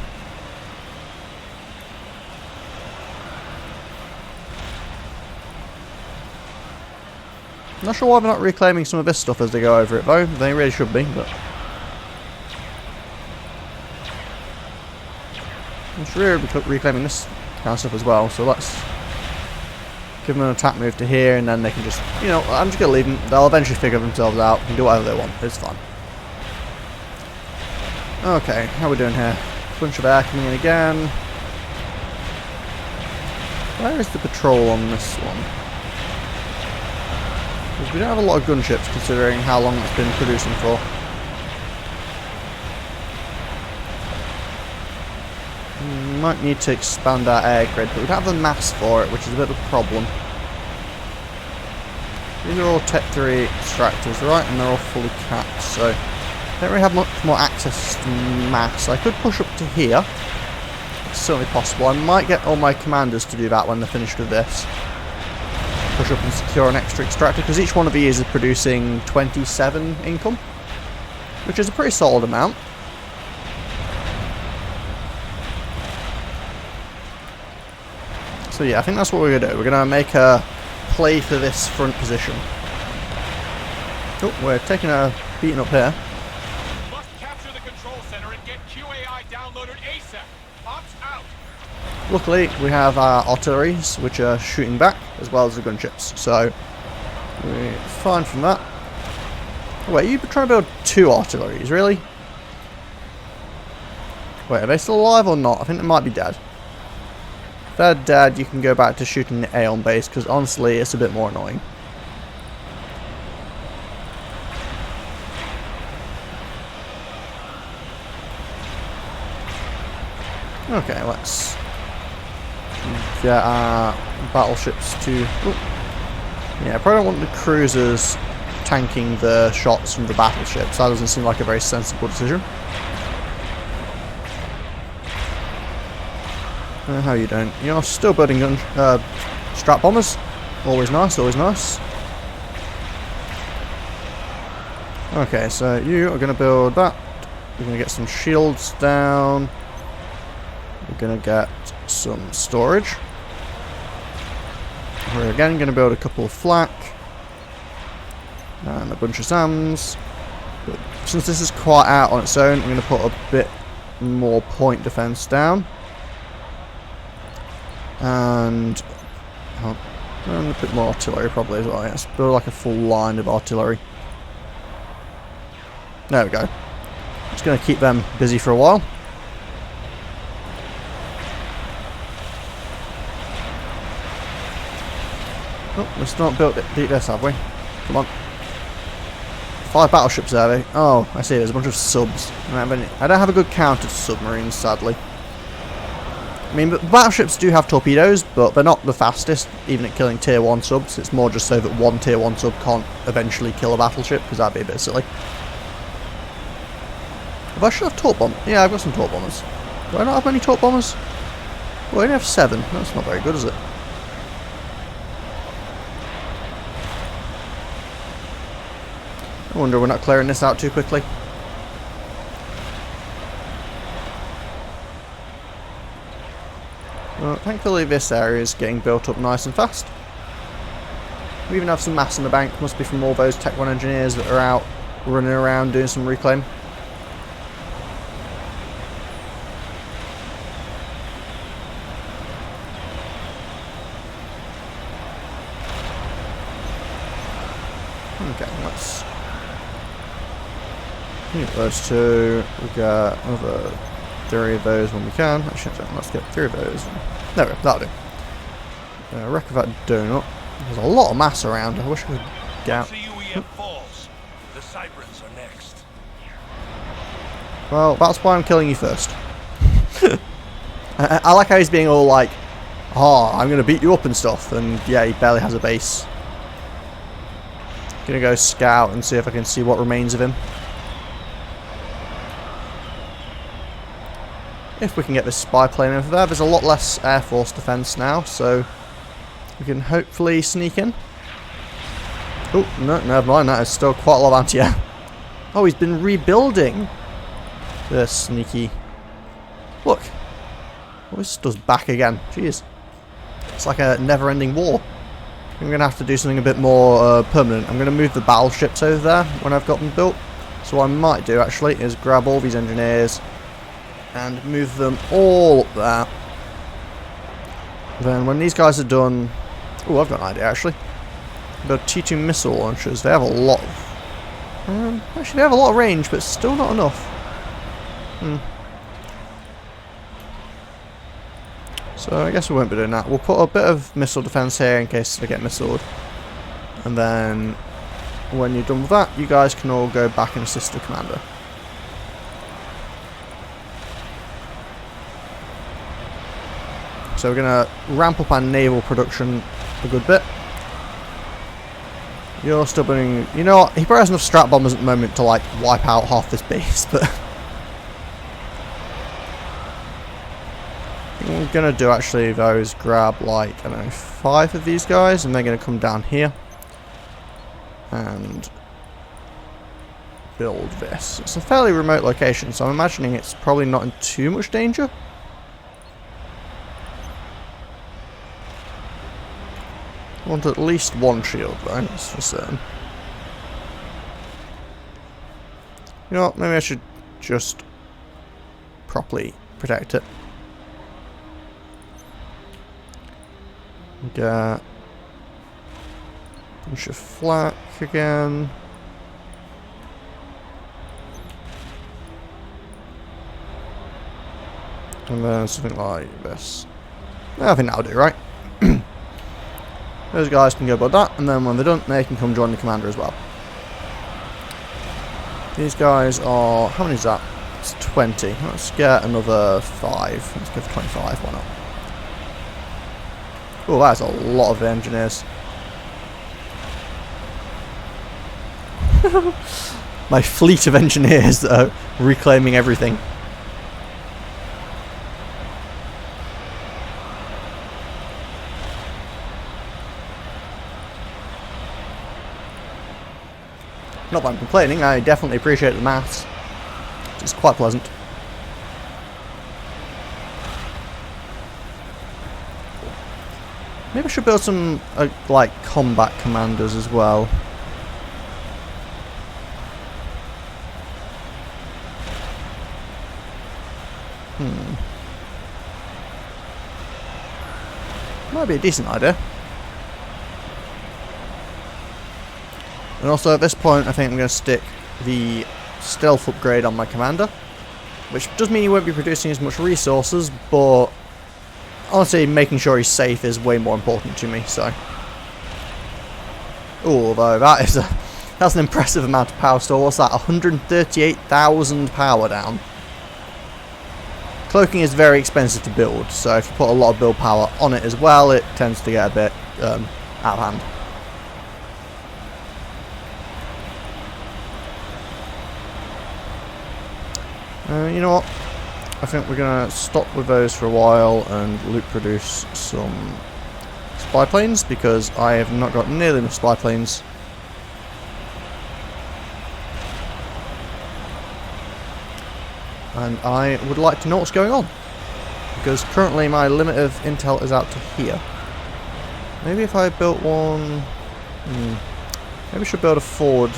Not sure why they're not reclaiming some of this stuff as they go over it though. They really should be, but I'm sure we'll be reclaiming this kind of stuff as well. So let's give them an attack move to here, and then they can just, you know, I'm just gonna leave them. They'll eventually figure themselves out and do whatever they want. It's fun. Okay, how are we doing here? Bunch of air coming in again. Where is the patrol on this one? Because we don't have a lot of gunships considering how long it's been producing for. We might need to expand our air grid, but we don't have the mass for it, which is a bit of a problem. These are all Tech 3 extractors, right? And they're all fully capped, so don't really have much more access to mass. I could push up to here. It's certainly possible. I might get all my commanders to do that when they're finished with this. Push up and secure an extra extractor, because each one of these is producing 27 income, which is a pretty solid amount. So yeah, I think that's what we're going to do. We're going to make a play for this front position. Oh, we're taking a beating up here. Luckily, we have our artilleries, which are shooting back, as well as the gunships. So, we're fine from that. Oh, wait, you're trying to build 2 artilleries, really? Wait, are they still alive or not? I think they might be dead. If they're dead, you can go back to shooting the Aeon base, because honestly, it's a bit more annoying. Okay, let's get our battleships to... Ooh. Yeah, I probably don't want the cruisers tanking the shots from the battleships. That doesn't seem like a very sensible decision. How are you doing? You're still building strat bombers. Always nice, always nice. Okay, so you are going to build that. We're going to get some shields down. We're going to get some storage. We're again going to build a couple of flak. And a bunch of SAMs. But since this is quite out on its own, I'm going to put a bit more point defense down. And a bit more artillery probably as well. Let's build like a full line of artillery. There we go. Just going to keep them busy for a while. Oh, we've still not built it. Beat this, have we? Come on. 5 battleships there. Oh, I see. There's a bunch of subs. I don't have a good counter to submarines, sadly. I mean, but battleships do have torpedoes, but they're not the fastest, even at killing tier 1 subs. It's more just so that one tier 1 sub can't eventually kill a battleship, because that'd be a bit silly. If I should have torp bomb. Yeah, I've got some torp bombers. Do I not have many torp bombers? Well, I only have 7. That's not very good, is it? I wonder we're not clearing this out too quickly. Well, thankfully this area is getting built up nice and fast. We even have some mass in the bank. Must be from all those Tech 1 engineers that are out running around doing some reclaim. Okay, let's get those 2. We got another 3 of those when we can. Actually, let's get 3 of those. There we go, that'll do. Wreck of that donut. There's a lot of mass around. I wish I could get out. The UEF falls. The Cybrans are next. Well, that's why I'm killing you first. I like how he's being all like, oh, I'm going to beat you up and stuff. And yeah, he barely has a base. Gonna go scout and see if I can see what remains of him. If we can get this spy plane over there. There's a lot less Air Force defense now, so we can hopefully sneak in. Oh, no, never mind. That is still quite a lot of anti-air. Oh, he's been rebuilding. The sneaky. Look. Oh, this does back again. Jeez. It's like a never-ending war. I'm going to have to do something a bit more permanent. I'm going to move the battleships over there when I've got them built. So what I might do, actually, is grab all these engineers and move them all up there. Then when these guys are done... Oh, I've got an idea, actually. The T2 missile launchers, they have a lot of... actually, they have a lot of range, but still not enough. So I guess we won't be doing that. We'll put a bit of missile defense here in case they get missiled. And then when you're done with that, you guys can all go back and assist the commander. So we're going to ramp up our naval production a good bit. You're still building... You know what? He probably has enough strat bombers at the moment to like wipe out half this base, but... what I'm going to do actually though is grab like, I don't know, 5 of these guys, and they're going to come down here and build this. It's a fairly remote location, so I'm imagining it's probably not in too much danger. I want at least one shield though, that's for certain. You know what, maybe I should just properly protect it. Get a bunch of flak again. And then something like this. I think that'll do, right? Those guys can go about that, and then when they're done, they can come join the commander as well. These guys are... how many is that? It's 20. Let's get another 5. Let's go for 25, why not? Oh, that's a lot of engineers. My fleet of engineers that are reclaiming everything. Not that I'm complaining, I definitely appreciate the maths. It's quite pleasant. Maybe I should build some, like, combat commanders as well. Might be a decent idea. And also at this point I think I'm going to stick the stealth upgrade on my commander, which does mean he won't be producing as much resources, but honestly making sure he's safe is way more important to me, so. Although that's an impressive amount of power store. What's that? 138,000 power down. Cloaking is very expensive to build, so if you put a lot of build power on it as well, it tends to get a bit out of hand. You know what? I think we're going to stop with those for a while and loot produce some spy planes, because I have not got nearly enough spy planes. And I would like to know what's going on, because currently my limit of intel is out to here. Maybe if I built one... maybe I should build a Ford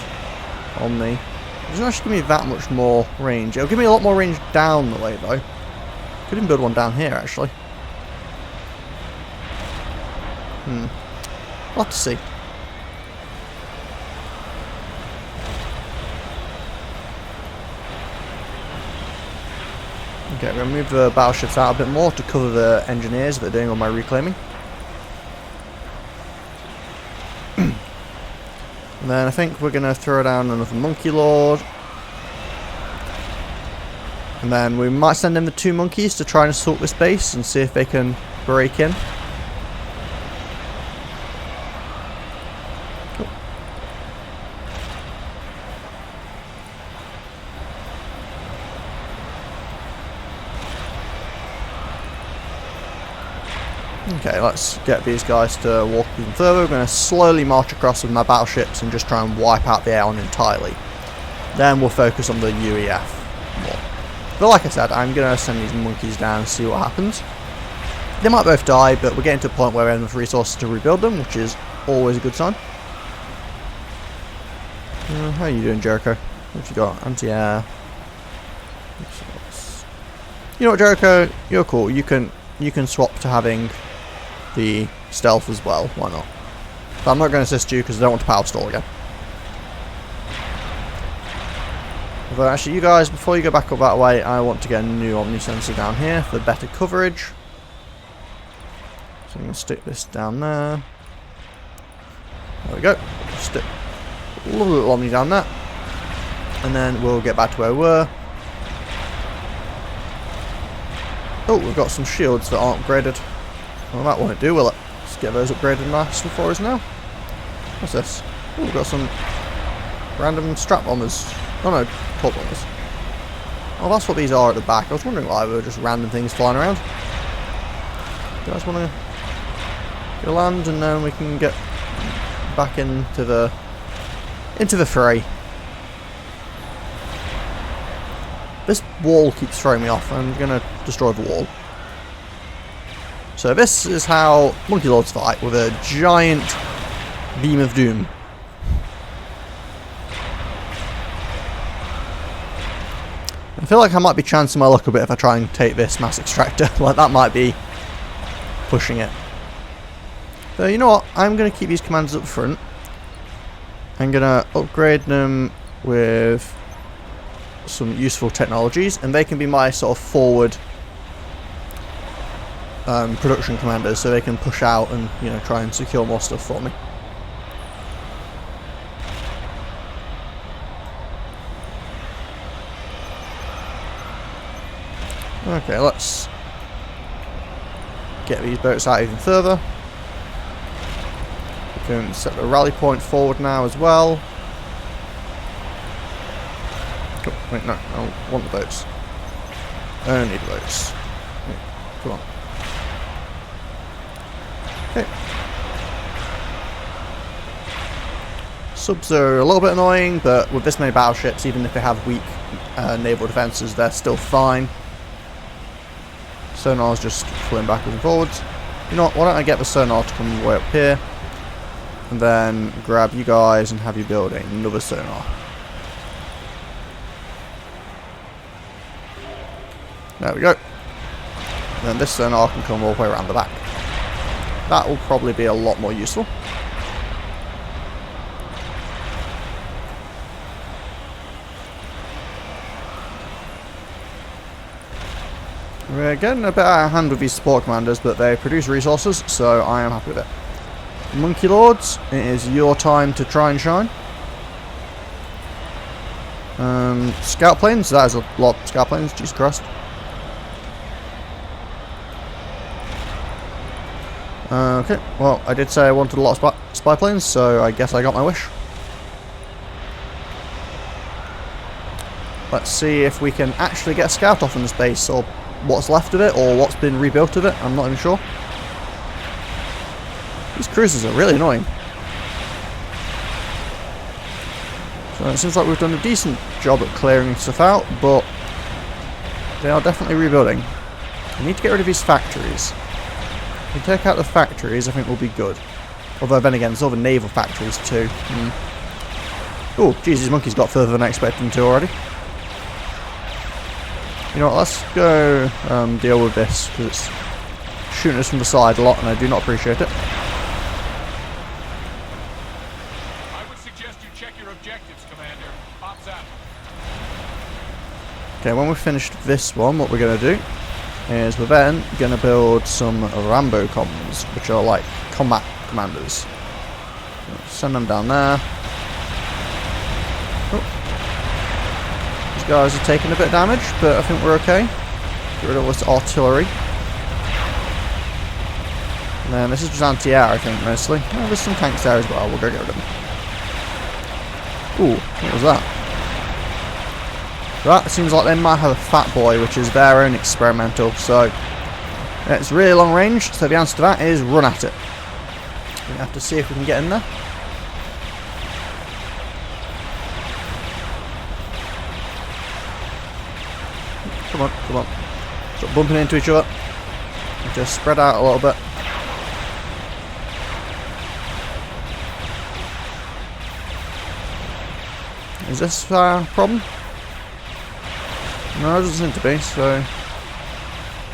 on me. It doesn't actually give me that much more range. It'll give me a lot more range down the way though. Could even build one down here actually. We'll have to see. Okay, we're going to move the battleships out a bit more to cover the engineers that are doing all my reclaiming. And then I think we're going to throw down another Monkey Lord. And then we might send in the 2 monkeys to try and assault this base and see if they can break in. Okay, let's get these guys to walk even further. We're going to slowly march across with my battleships and just try and wipe out the Aeon entirely. Then we'll focus on the UEF more. But like I said, I'm going to send these monkeys down and see what happens. They might both die, but we're getting to a point where we have enough resources to rebuild them, which is always a good sign. How are you doing, Jericho? What have you got? Anti-air. You know what, Jericho? You're cool. You can swap to having the stealth as well. Why not? But I'm not going to assist you because I don't want to power stall again. But actually, you guys, before you go back up that way, I want to get a new Omni sensor down here for better coverage. So I'm going to stick this down there. There we go. Stick a little Omni down there. And then we'll get back to where we were. Oh, we've got some shields that aren't upgraded. Well, that won't do, will it? Let's get those upgraded nicely for us now. What's this? Oh, we've got some random strap bombers. Oh no, port bombers. Oh, that's what these are at the back. I was wondering why they were just random things flying around. You guys want to land and then we can get back into the fray. This wall keeps throwing me off. I'm going to destroy the wall. So this is how Monkey Lords fight, with a giant beam of doom. I feel like I might be chancing my luck a bit if I try and take this mass extractor. Like, that might be pushing it. So you know what? I'm going to keep these commanders up front. I'm going to upgrade them with some useful technologies, and they can be my sort of forward production commanders, so they can push out and, you know, try and secure more stuff for me. Okay, let's get these boats out even further. We can set the rally point forward now as well. Oh, wait, no, I want the boats. I don't need the boats. Come on. Okay. Subs are a little bit annoying, but with this many battleships, even if they have weak naval defences, they're still fine. Sonar's just flying backwards and forwards. You know what, why don't I get the sonar to come way up here, and then grab you guys and have you build another sonar. There we go. And then this sonar can come all the way around the back. That will probably be a lot more useful. We're getting a bit out of hand with these support commanders, but they produce resources, so I am happy with it. Monkey Lords, it is your time to try and shine. Scout planes, that is a lot of scout planes, Jesus Christ. Okay, well, I did say I wanted a lot of spy planes, so I guess I got my wish. Let's see if we can actually get a scout off in this base, or what's left of it, or what's been rebuilt of it. I'm not even sure. These cruisers are really annoying. So it seems like we've done a decent job at clearing stuff out, but they are definitely rebuilding. We need to get rid of these factories. If we take out the factories, I think we'll be good. Although then again, there's all the naval factories too. Oh, geez, these monkeys got further than I expected them to already. You know what, let's go deal with this, because it's shooting us from the side a lot and I do not appreciate it. I would suggest you check your objectives, Commander. Pops out. Okay, when we've finished this one, what we're going to do is we're then going to build some Rambo comms, which are like combat commanders. Send them down there. These guys are taking a bit of damage, but I think we're okay. Get rid of this artillery. And then this is just anti-air, I think, mostly. Oh, there's some tanks there as well. We'll go get rid of them. Ooh, what was that? That seems like they might have a fat boy, which is their own experimental, so It's really long range, so the answer to that is run at it. We have to see if we can get in there. Come on, come on. Stop bumping into each other. Just spread out a little bit. Is this a problem? No, it doesn't seem to be, so...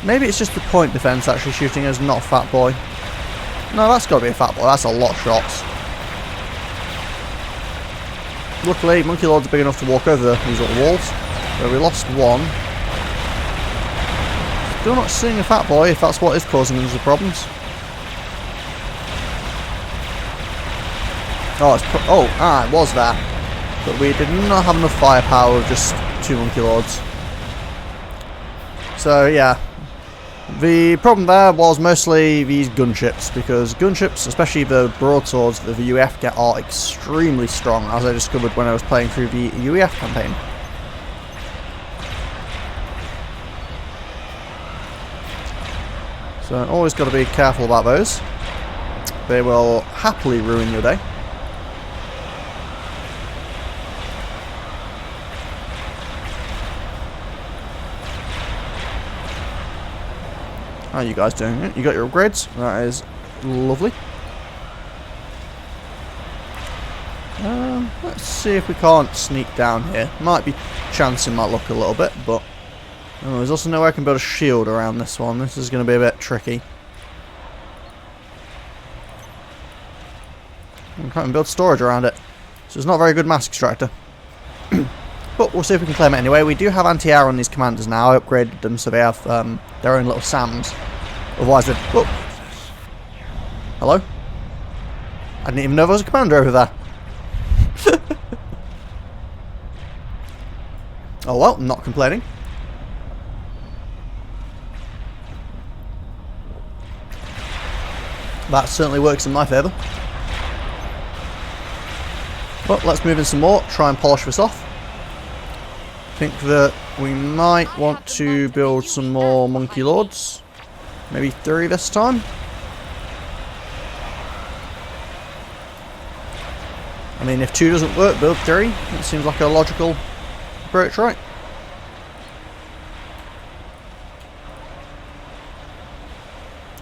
Maybe it's just the point defense actually shooting us, not Fat Boy. No, that's got to be a Fat Boy. That's a lot of shots. Luckily, Monkey Lord's big enough to walk over these little walls. So we lost one. Still not seeing a Fat Boy, if that's what is causing us the problems. It was there. But we did not have enough firepower with just 2 Monkey Lords. So yeah, the problem there was mostly these gunships, because gunships, especially the broadswords that the UEF get, are extremely strong, as I discovered when I was playing through the UEF campaign. So always got to be careful about those. They will happily ruin your day. How are you guys doing? You got your upgrades? That is lovely. Let's see if we can't sneak down here. Might be chancing my luck a little bit, but there's also no way I can build a shield around this one. This is going to be a bit tricky. I can't even build storage around it, so it's not a very good mass extractor. But we'll see if we can claim it anyway. We do have anti-air on these commanders now. I upgraded them so they have their own little SAMs. Otherwise they'd... Whoa. Hello? I didn't even know there was a commander over there. Oh well, I'm not complaining. That certainly works in my favour. Well, let's move in some more, try and polish this off. I think that we might want to build some more Monkey Lords. Maybe 3 this time. I mean, if 2 doesn't work, build 3. It seems like a logical approach, right?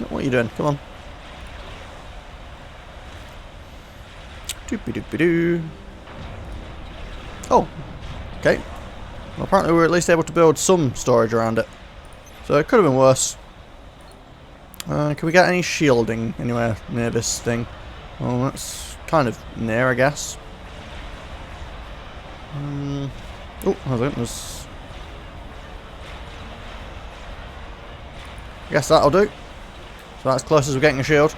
What are you doing? Come on. Doopy-doopy-doo. Oh, okay. Well, apparently we were at least able to build some storage around it. So it could have been worse. Can we get any shielding anywhere near this thing? Well, that's kind of near, I guess. Oh, I think there's... I guess that'll do. So that's close as we're getting a shield.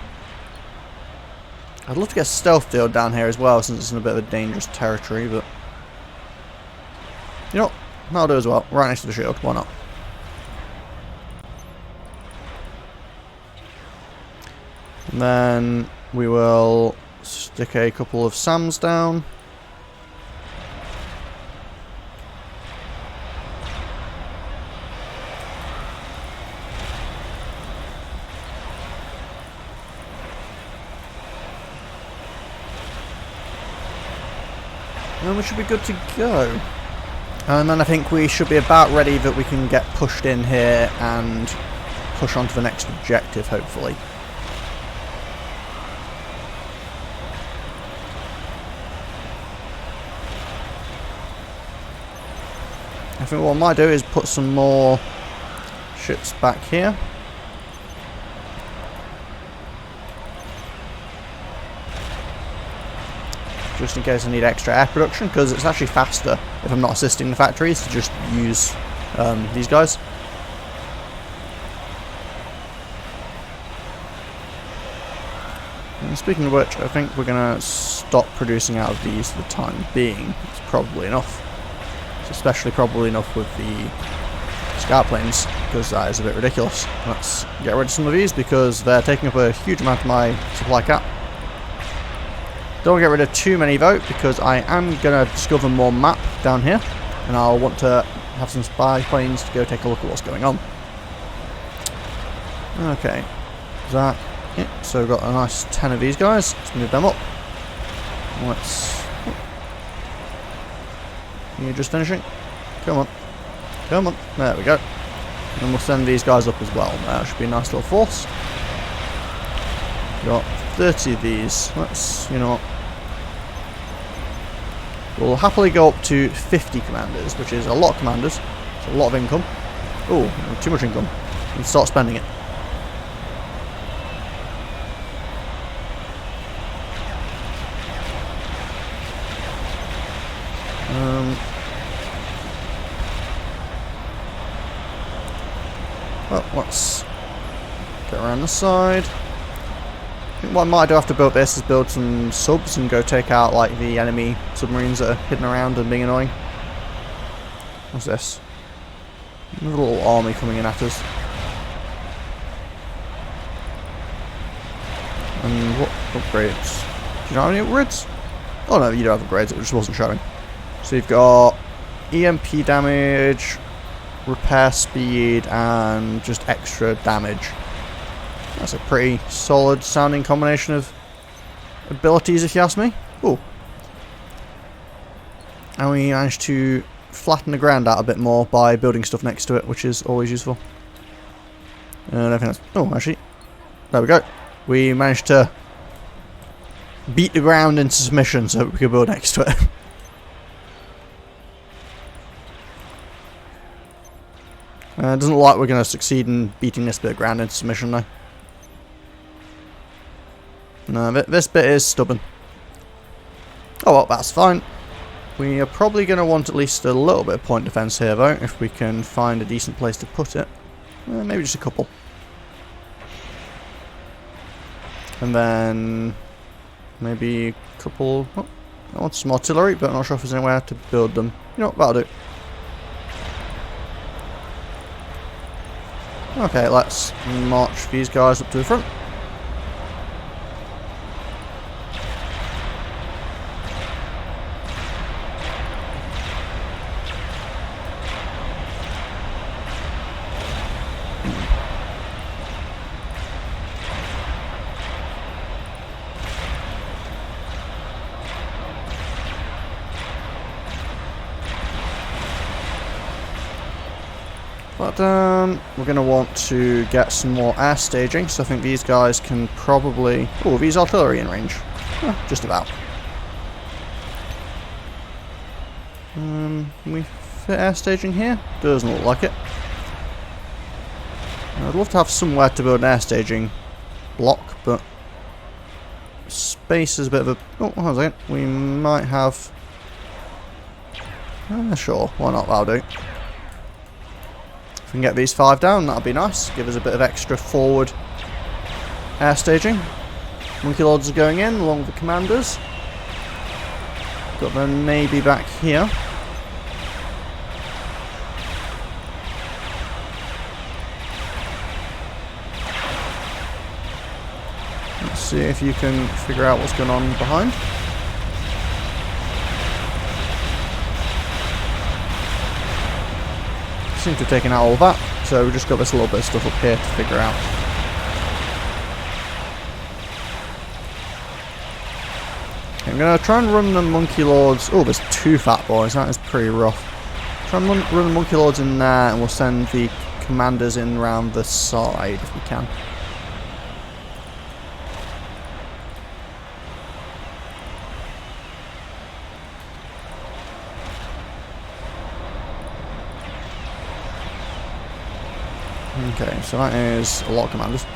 I'd love to get a stealth field down here as well, since it's in a bit of a dangerous territory, but... You know what? That'll do as well. Right next to the shield. Why not? And then we will stick a couple of SAMs down. And we should be good to go. And then I think we should be about ready that we can get pushed in here and push on to the next objective, hopefully. I think what I might do is put some more ships back here. Just in case I need extra air production, because it's actually faster if I'm not assisting the factories to just use these guys. And speaking of which, I think we're going to stop producing out of these for the time being. It's probably enough. It's especially probably enough with the scout planes, because that is a bit ridiculous. Let's get rid of some of these because they're taking up a huge amount of my supply cap. Don't get rid of too many though, because I am going to discover more map down here, and I'll want to have some spy planes to go take a look at what's going on. Okay. Is that it? So we've got a nice 10 of these guys. Let's move them up. Let's... You're just finishing? Come on. Come on. There we go. And we'll send these guys up as well. That should be a nice little force. Got 30 of these. Let's, you know what. We'll happily go up to 50 commanders, which is a lot of commanders. It's a lot of income. Oh, too much income. And start spending it. Well, let's get around the side. I think what I might do after build this is build some subs and go take out like the enemy submarines that are hidden around and being annoying. What's this? Another little army coming in at us. And what upgrades? Do you know how many upgrades? Oh no, you don't have upgrades, it just wasn't showing. So you've got EMP damage, repair speed, and just extra damage. That's a pretty solid sounding combination of abilities, if you ask me. Ooh. And we managed to flatten the ground out a bit more by building stuff next to it, which is always useful. And I think that's... Oh, actually. There we go. We managed to beat the ground into submission so we could build next to it. It doesn't look like we're going to succeed in beating this bit of ground into submission though. No, this bit is stubborn. Oh well, that's fine. We are probably going to want at least a little bit of point defense here though, if we can find a decent place to put it. Maybe just a couple. And then maybe a couple... Oh, I want some artillery, but I'm not sure if there's anywhere to build them. You know what, that'll do. Okay, let's march these guys up to the front. But we're going to want to get some more air staging, so I think these guys can probably... Oh, these artillery in range. Just about. Can we fit air staging here? Doesn't look like it. I'd love to have somewhere to build an air staging block, but space is a bit of a... Oh, hold on a second. We might have... sure, why not? That'll do. If we can get these 5 down, that'll be nice. Give us a bit of extra forward air staging. Monkey Lords are going in along with the commanders. Got the Navy back here. Let's see if you can figure out what's going on behind. Seem to have taken out all of that, so we've just got this little bit of stuff up here to figure out. Okay, I'm going to try and run the Monkey Lords. Oh, there's 2 fat boys, that is pretty rough. Try and run the Monkey Lords in there, and we'll send the commanders in around the side if we can. Okay, so that is a lot of commanders.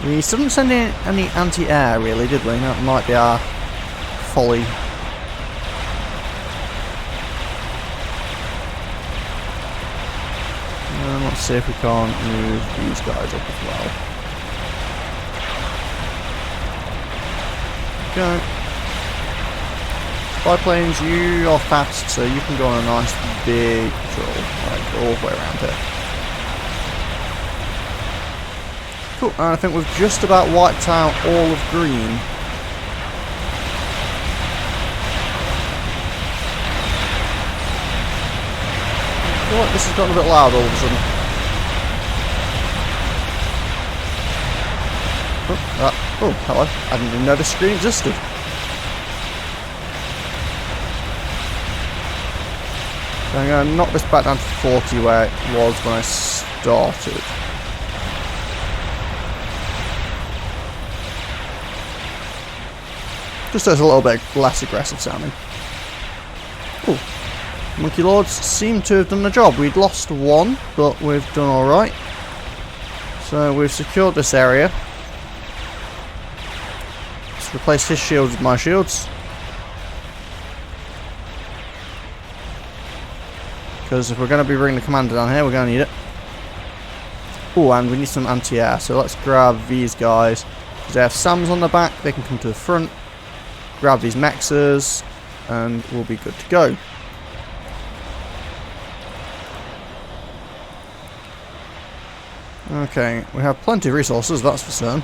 We still didn't send in any anti-air, really, did we? That might be our folly. Let's see if we can't move these guys up as well. Okay. Biplanes, you are fast, so you can go on a nice big patrol, like all the way around here. Cool, and I think we've just about wiped out all of green. I feel like this has gotten a bit loud all of a sudden. Oh, hello. I didn't even know this screen existed. So I'm going to knock this back down to 40 where it was when I started. Just so it's a little bit less aggressive sounding. Oh, Monkey Lords seem to have done the job. We'd lost one, but we've done alright. So we've secured this area. Let's replace his shields with my shields. Because if we're going to be bringing the commander down here, we're going to need it. Oh, and we need some anti-air. So let's grab these guys. Because they have SAMs on the back, they can come to the front. Grab these mexers, and we'll be good to go. Okay, we have plenty of resources, that's for certain.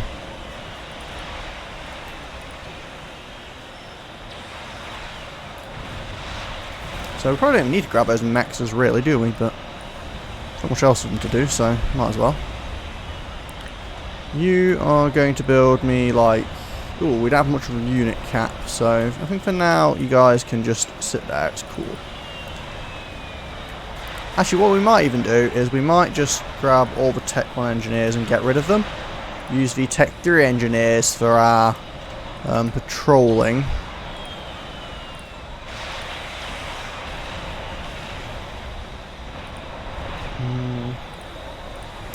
So we probably don't need to grab those mexers really, do we? But not much else for them to do, so might as well. You are going to build me like... Ooh, we don't have much of a unit cap, so I think for now you guys can just sit there, it's cool. Actually, what we might even do is we might just grab all the Tech 1 engineers and get rid of them. Use the Tech 3 engineers for our patrolling.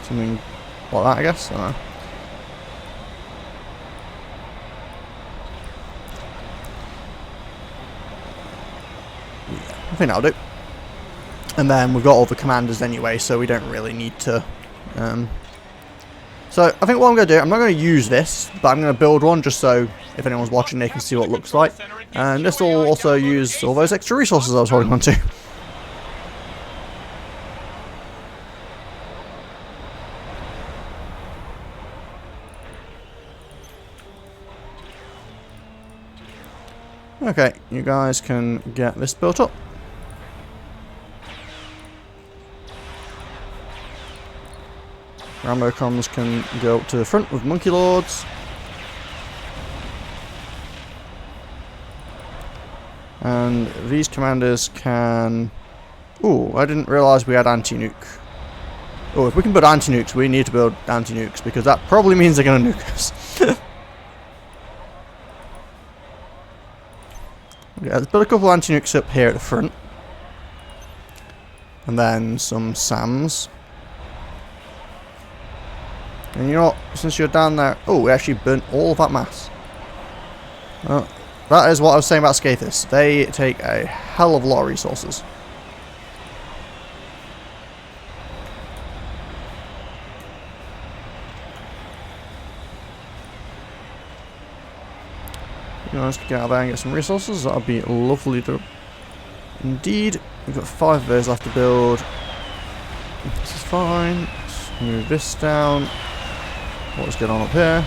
Something like that, I guess. I don't know. I think that'll do. And then we've got all the commanders anyway, so we don't really need to... So I think what I'm going to do, I'm not going to use this, but I'm going to build one just so if anyone's watching they can see what it looks like. And this will also use all those extra resources I was holding on to. Okay, you guys can get this built up. Rambo comms can go up to the front with Monkey Lords. And these commanders can... Ooh, I didn't realise we had anti-nuke. Oh, if we can build anti-nukes, we need to build anti-nukes, because that probably means they're going to nuke us. Okay, let's build a couple of anti-nukes up here at the front. And then some SAMs. And you know what, since you're down there... Oh, we actually burnt all of that mass. Well, that is what I was saying about Scathers. They take a hell of a lot of resources. You guys can get out there and get some resources. That'll be lovely to... Indeed. We've got 5 of those left to build. This is fine. Let's move this down. What's going on up here?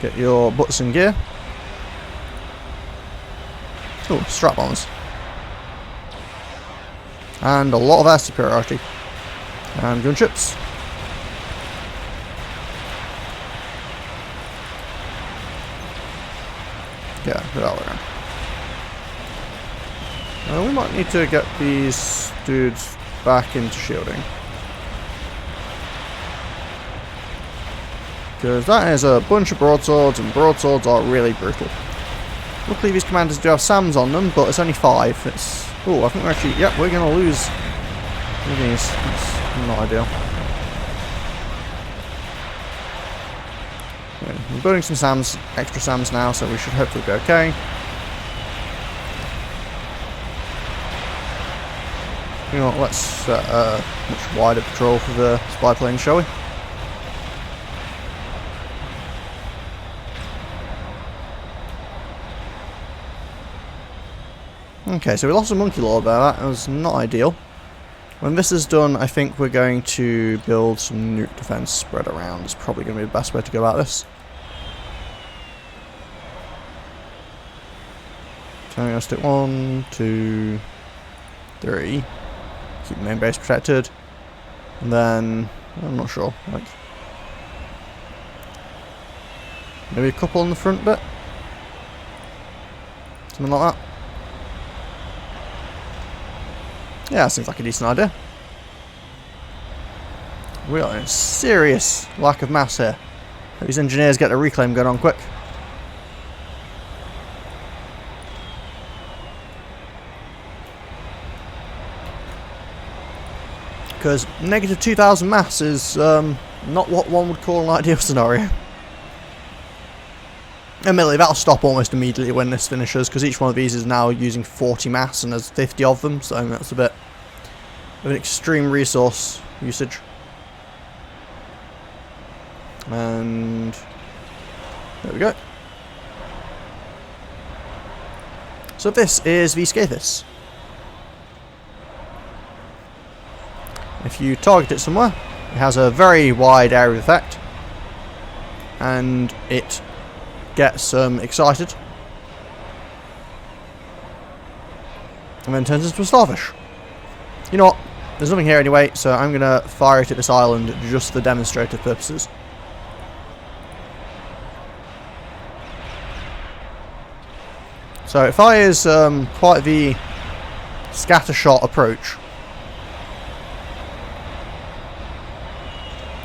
Get your butts in gear. Oh, strap bombs. And a lot of air superiority. And gunships. Yeah, get out there. We might need to get these dudes back into shielding. Because that is a bunch of broadswords, and broadswords are really brutal. Luckily these commanders do have SAMs on them, but it's only 5. It's... Oh, I think we're actually... Yep, we're going to lose these. That's not ideal. Okay, we're building some SAMs, extra SAMs now, so we should hopefully be okay. You know what, let's set a much wider patrol for the spy plane, shall we? Okay, so we lost a Monkey Lord there, that was not ideal. When this is done, I think we're going to build some nuke defense spread around. It's probably going to be the best way to go about this. So I'm going to stick 1, 2, 3. Keep the main base protected. And then, I'm not sure, like... Maybe a couple on the front bit. Something like that. Yeah, that seems like a decent idea. We are in serious lack of mass here. These engineers get a reclaim going on quick. Because negative 2,000 mass is not what one would call an ideal scenario. Admittedly, that'll stop almost immediately when this finishes, because each one of these is now using 40 mass and there's 50 of them, so that's a bit of an extreme resource usage. And there we go. So this is the Scathis. If you target it somewhere, it has a very wide area of effect, and it gets excited, and then turns into a starfish. You know what? There's nothing here anyway, so I'm going to fire it at this island just for demonstrative purposes. So it fires quite the scattershot approach.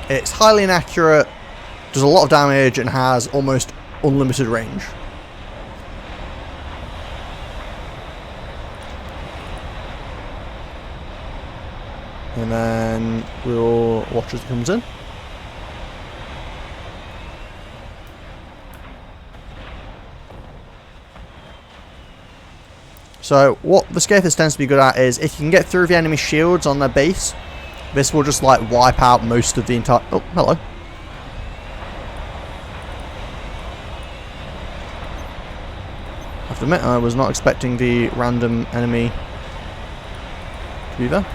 It's highly inaccurate, does a lot of damage, and has almost unlimited range. And then we'll watch as it comes in. So what the Scathis tends to be good at is if you can get through the enemy shields on their base, this will just like wipe out most of the entire... Oh, hello. I have to admit, I was not expecting the random enemy to be there.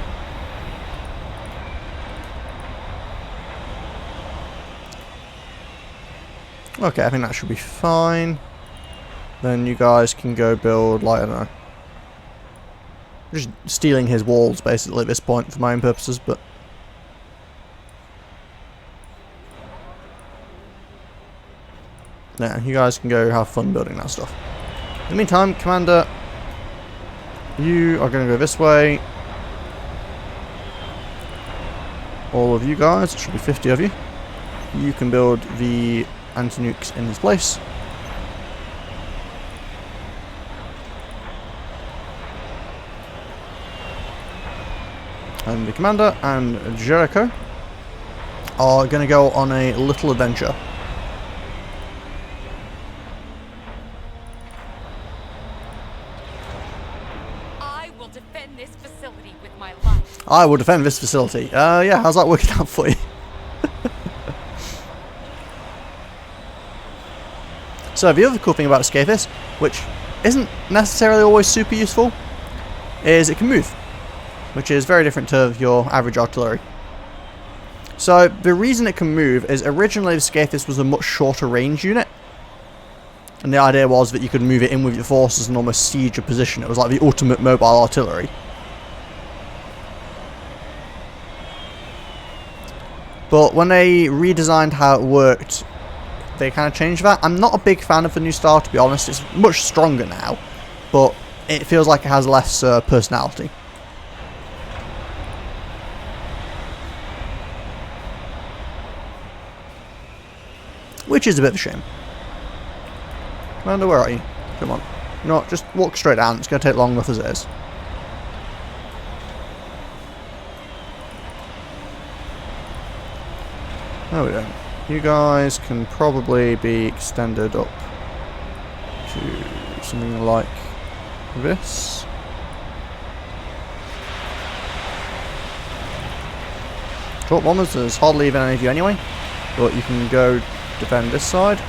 Okay, I think that should be fine. Then you guys can go build, like, I don't know. Just stealing his walls, basically, at this point, for my own purposes, but... yeah, you guys can go have fun building that stuff. In the meantime, Commander, you are going to go this way. All of you guys, it should be 50 of you. You can build the anti-nukes in his place. And the Commander and Jericho are going to go on a little adventure. I will defend this facility with my life. I will defend this facility. Yeah, how's that working out for you? So the other cool thing about Scathis, which isn't necessarily always super useful, is it can move, which is very different to your average artillery. So the reason it can move is originally the Scathis was a much shorter range unit, and the idea was that you could move it in with your forces and almost siege a position. It was like the ultimate mobile artillery. But when they redesigned how it worked, they kind of changed that. I'm not a big fan of the new style, to be honest. It's much stronger now, but it feels like it has less personality. Which is a bit of a shame. Commander, where are you? Come on. You know what, just walk straight down. It's going to take long enough as it is. No, we don't. You guys can probably be extended up to something like this. Short bombers, there's hardly even any of you anyway, but you can go defend this side.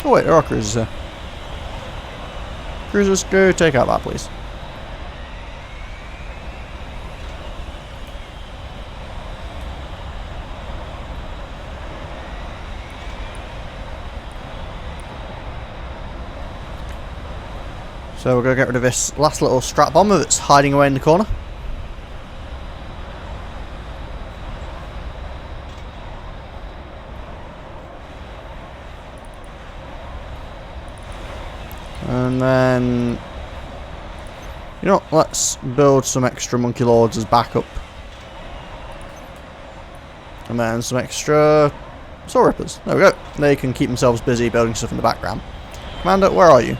Oh wait, there are cruisers there. Cruisers, go take out that, please. So we're going to get rid of this last little strat bomber that's hiding away in the corner. And then, you know what, let's build some extra monkey lords as backup. And then some extra soul rippers. There we go. They can keep themselves busy building stuff in the background. Commander, where are you?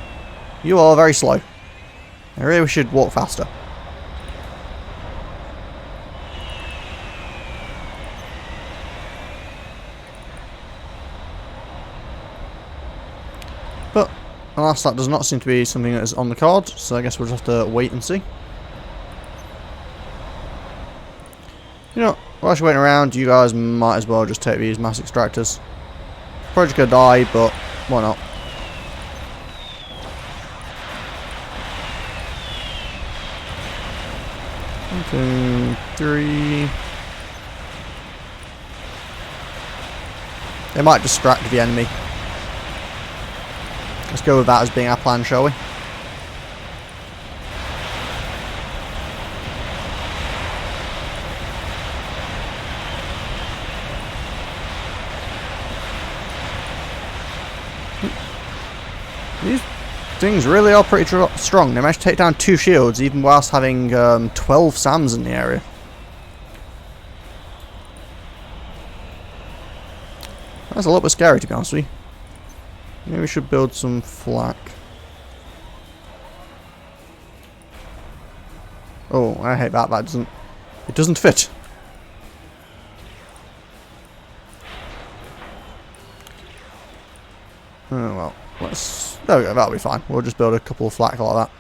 You are very slow. I really wish you'd walk faster. But alas, that does not seem to be something that is on the card, so I guess we'll just have to wait and see. You know, whilst you're waiting around, you guys might as well just take these mass extractors. Probably just gonna die, but why not? One, 2, 3. They might distract the enemy. Let's go with that as being our plan, shall we? These things really are pretty strong. They managed to take down 2 shields even whilst having 12 SAMs in the area. That's a little bit scary, to be honest with you. Maybe we should build some flak. Oh, I hate that. It doesn't fit. Oh well. There we go, that'll be fine. We'll just build a couple of flak like that.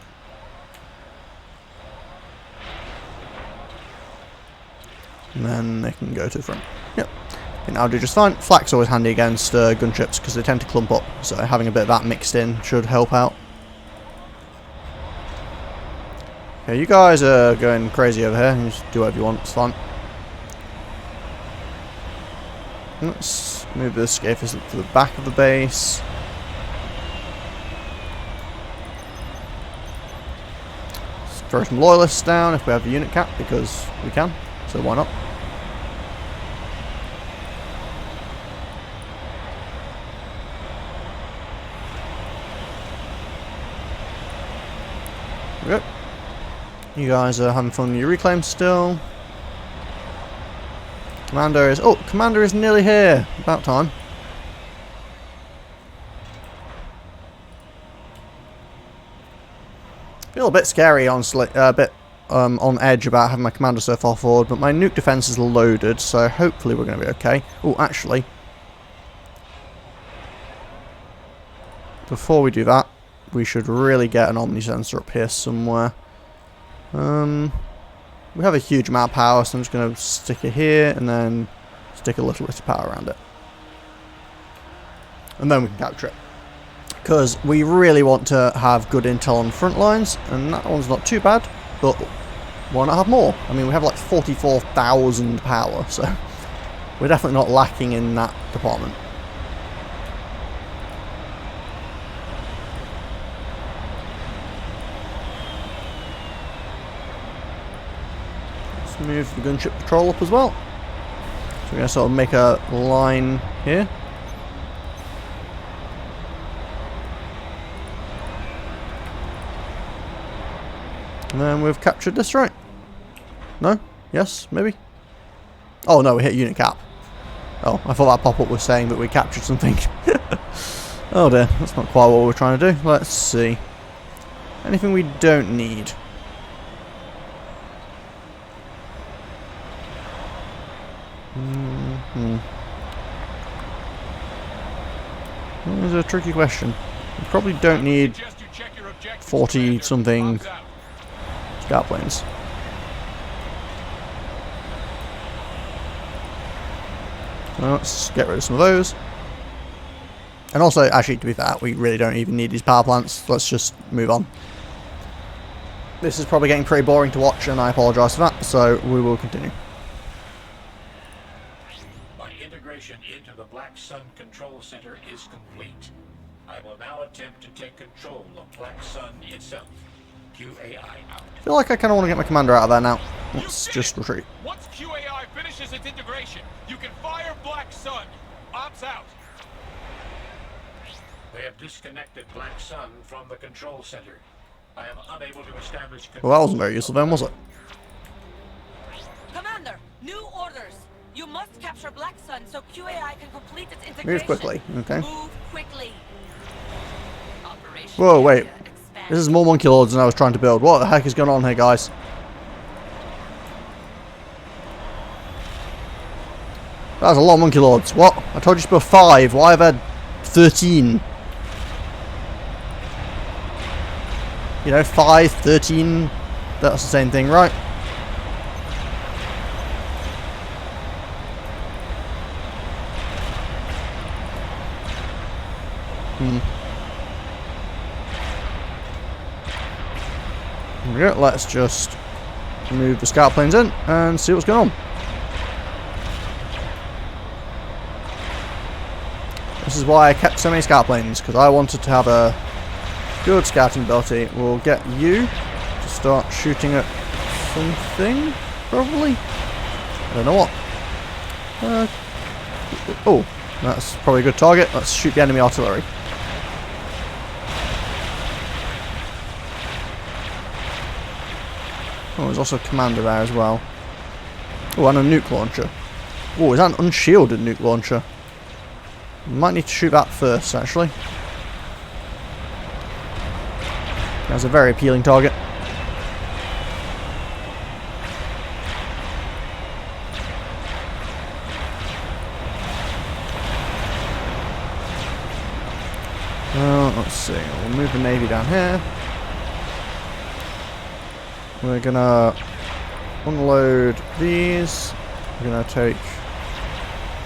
And then they can go to the front. Yep. I think that'll do just fine. Flak's always handy against gunships because they tend to clump up. So having a bit of that mixed in should help out. Okay, you guys are going crazy over here. You just do whatever you want, it's fine. Let's move the scapers up to the back of the base. Throw some loyalists down if we have the unit cap, because we can, so why not? There we go. You guys are having fun with your reclaim still. Commander is nearly here. About time. Feel a bit scary, honestly, a bit on edge about having my commander so far forward, but my nuke defense is loaded, so hopefully we're going to be okay. Oh, actually, before we do that, we should really get an Omni sensor up here somewhere. We have a huge amount of power, so I'm just going to stick it here and then stick a little bit of power around it, and then we can capture it. Because we really want to have good intel on the front lines, and that one's not too bad, but why not have more? I mean, we have like 44,000 power, so we're definitely not lacking in that department. Let's move the gunship patrol up as well. So we're going to sort of make a line here. And then we've captured this, right? No? Yes? Maybe? Oh no, we hit unit cap. Oh, I thought that pop-up was saying that we captured something. Oh dear, that's not quite what we're trying to do. Let's see. Anything we don't need? That's a tricky question. We probably don't need 40-something scout planes. Well, let's get rid of some of those. And also, actually, to be fair, we really don't even need these power plants. Let's just move on. This is probably getting pretty boring to watch, and I apologise for that, so we will continue. My integration into the Black Sun Control Center is complete. I will now attempt to take control of Black Sun itself. QAI out. I feel like I kind of want to get my commander out of there now. You Let's did just it! retreat. Once QAI finishes its integration, you can fire Black Sun. Ops out. They have disconnected Black Sun from the control center. I am unable to establish control. Well, that wasn't very useful then, was it? Commander, new orders. You must capture Black Sun so QAI can complete its integration. Move quickly, okay. Move quickly. Operation Whoa, wait. area expanded. This is more monkey lords than I was trying to build. What the heck is going on here, guys? That was a lot of monkey lords. What? I told you to build 5. Why have I had 13? You know, 5, 13. That's the same thing, right? Yeah, let's just move the scout planes in and see what's going on. This is why I kept so many scout planes, because I wanted to have a good scouting ability. We'll get you to start shooting at something, probably. I don't know what. Oh, that's probably a good target. Let's shoot the enemy artillery. Oh, there's also a commander there as well. Oh, and a nuke launcher. Oh, is that an unshielded nuke launcher? Might need to shoot that first, actually. That's a very appealing target. Let's see. We'll move the navy down here. We're gonna unload these. We're gonna take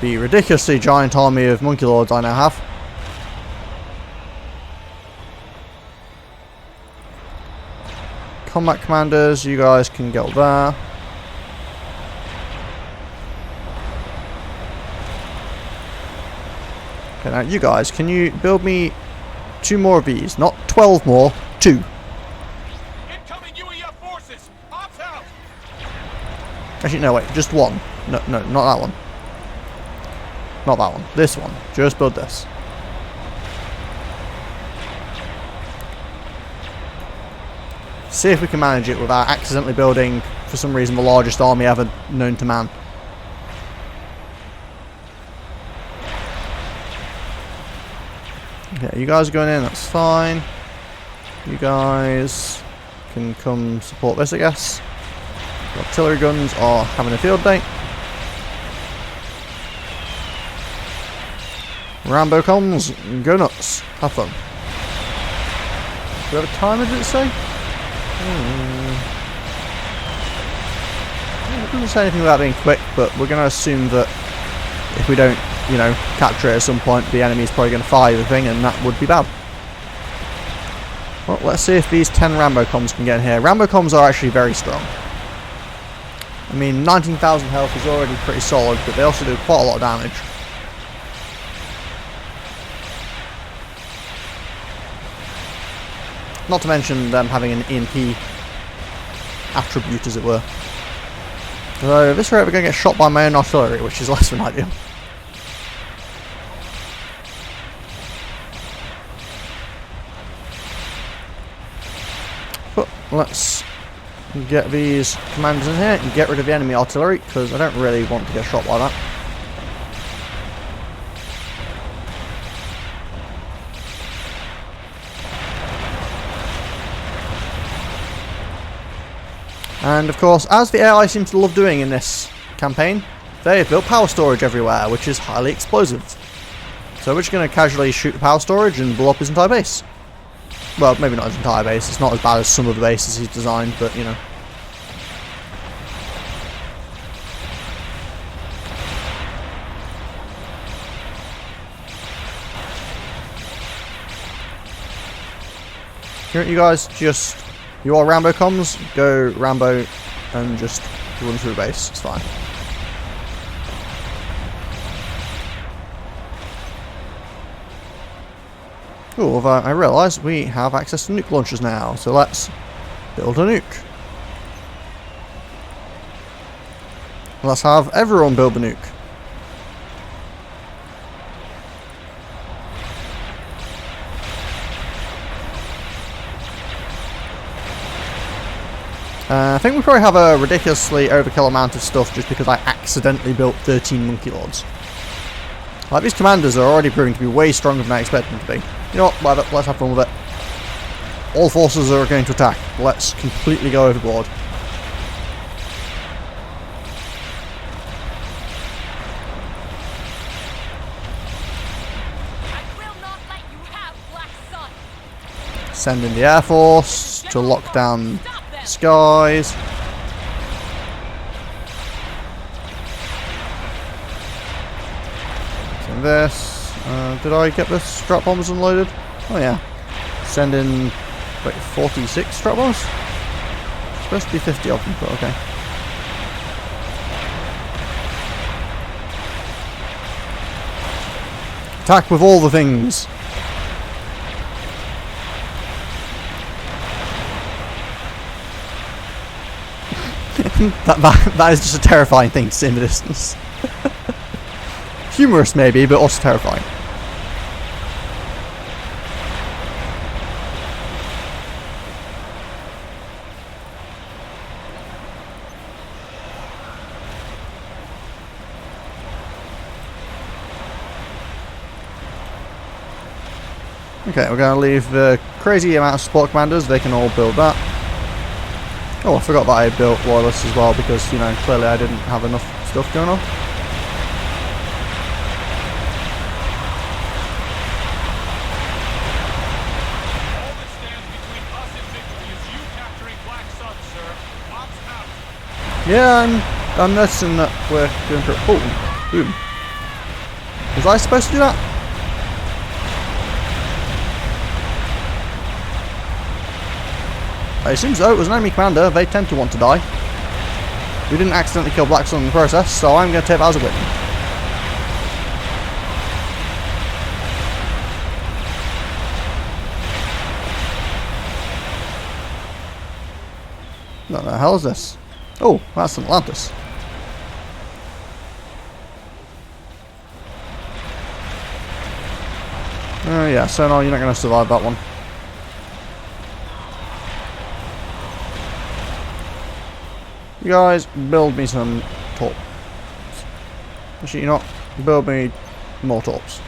the ridiculously giant army of monkey lords I now have. Combat commanders, you guys can get up there. Okay, now you guys, can you build me 2 more of these? Not 12 more, 2. Incoming UEF forces. Ops out. Actually, no, wait, just 1. No, not that one. Not that one. This one. Just build this. See if we can manage it without accidentally building, for some reason, the largest army ever known to man. Okay, you guys are going in, that's fine. You guys can come support this, I guess. The artillery guns are having a field day. Rambo comms, go nuts. Have fun. Do we have a timer, did it say? It doesn't say anything about being quick, but we're going to assume that if we don't, you know, capture it at some point, the enemy's probably going to fire the thing, and that would be bad. Well, let's see if these 10 Rambo comms can get in here. Rambo comms are actually very strong. I mean, 19,000 health is already pretty solid, but they also do quite a lot of damage. Not to mention them having an EMP attribute, as it were. So at this rate we're going to get shot by my own artillery, which is less than ideal. But let's get these commanders in here and get rid of the enemy artillery, because I don't really want to get shot by that. And of course, as the AI seem to love doing in this campaign, they have built power storage everywhere, which is highly explosive. So we're just going to casually shoot the power storage and blow up his entire base. Well, maybe not his entire base, it's not as bad as some of the bases he's designed, but you know. You guys just... You are Rambo comms, go Rambo and just run through the base, it's fine. Oh, I realise we have access to nuke launchers now, so let's build a nuke. Let's have everyone build a nuke. I think we probably have a ridiculously overkill amount of stuff just because I accidentally built 13 Monkey Lords. Like, these commanders are already proving to be way stronger than I expected them to be. You know what, whatever, let's have fun with it. All forces are going to attack. Let's completely go overboard. I will not let you have Black Sun. Send in the Air Force to lock down Stop them. skies. Send this. Did I get the strap bombs unloaded? Oh yeah. Send in, wait, 46 strap bombs? Supposed to be 50 of them, but okay. Attack with all the things. that is just a terrifying thing to see in the distance. Humorous maybe, but also terrifying. Okay, we're going to leave the crazy amount of support commanders. They can all build that. Oh, I forgot that I built loyalists as well because, you know, clearly I didn't have enough stuff going on. All that stands between us and victory is you capturing Black Sun, sir. Ops out. Yeah, I'm noticing that we're doing pretty... Oh, boom. Was I supposed to do that? I assume so. It was an enemy commander. They tend to want to die. We didn't accidentally kill Black Sun in the process, so I'm going to take that as a win. What the hell is this? Oh, that's an Atlantis. Oh yeah, so no, you're not going to survive that one. You guys, build me some torps. Actually, you know what? Build me more torps.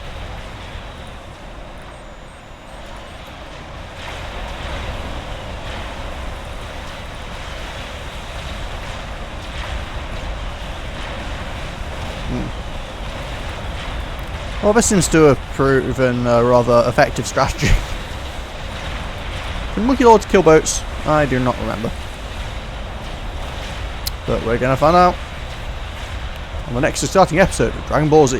Well, this seems to have proven a rather effective strategy. Can Monkey Lords kill boats? I do not remember. But we're going to find out on the next exciting episode of Dragon Ball Z.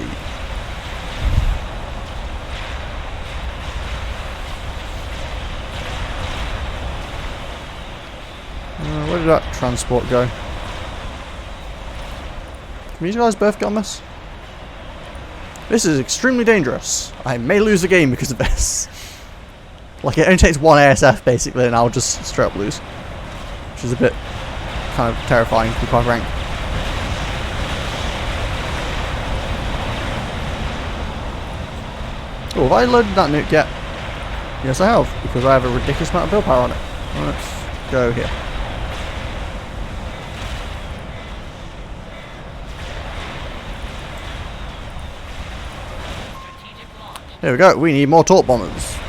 Where did that transport go? Can you guys both get on this? This is extremely dangerous. I may lose the game because of this. Like, it only takes one ASF basically and I'll just straight up lose. Which is a bit kind of terrifying to be quite frank. Oh, have I loaded that nuke yet? Yes I have, because I have a ridiculous amount of build power on it. Let's go here. There we go, we need more torp bombers.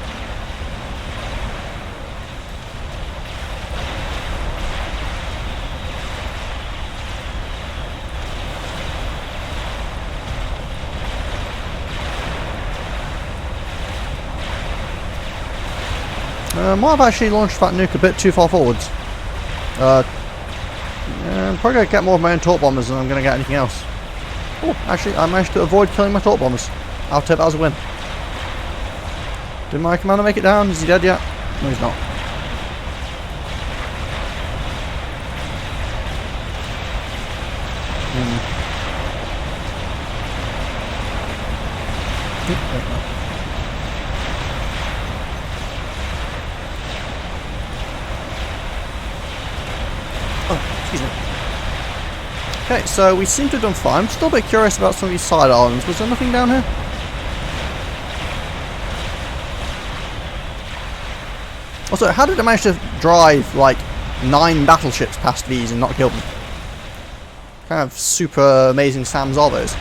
Might have actually launched that nuke a bit too far forwards. I'm probably going to get more of my own torp bombers than I'm going to get anything else. Oh, actually, I managed to avoid killing my torp bombers. I'll take that as a win. Did my commander make it down? Is he dead yet? No, he's not. Excuse me. Okay, so we seem to have done fine. I'm still a bit curious about some of these side islands. Was there nothing down here? Also, how did I manage to drive like 9 battleships past these and not kill them? Kind of super amazing Sams are those.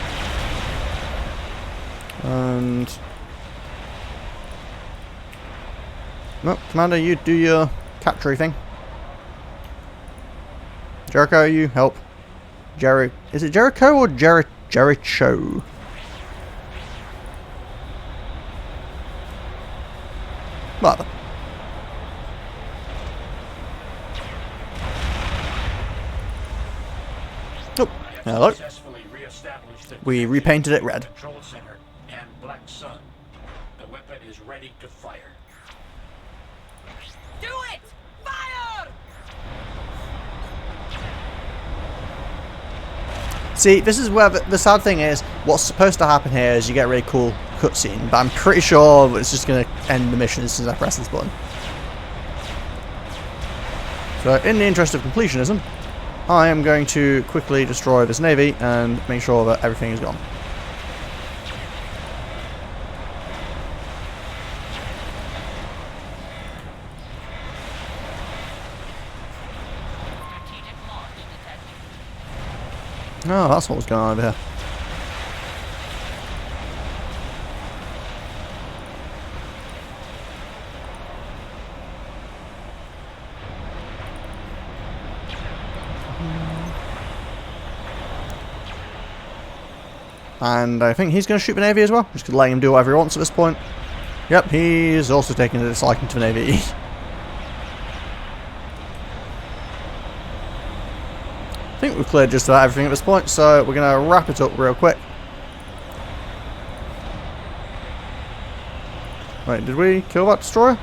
And no, Commander, you do your capture thing. Jericho, you help. Is it Jericho or Jericho? Whatever. Oh, hello. We repainted it red. Control center and Black Sun. The weapon is ready to fire. Do it! Fire! See, this is where the sad thing is, what's supposed to happen here is you get a really cool cutscene, but I'm pretty sure it's just going to end the mission as soon as I press this button. So, in the interest of completionism, I am going to quickly destroy this navy and make sure that everything is gone. Oh, that's what was going on over here. And I think he's going to shoot the navy as well. Just letting him do whatever he wants at this point. Yep, he's also taking a disliking to the navy. I think we've cleared just about everything at this point, so we're going to wrap it up real quick. Wait, did we kill that destroyer?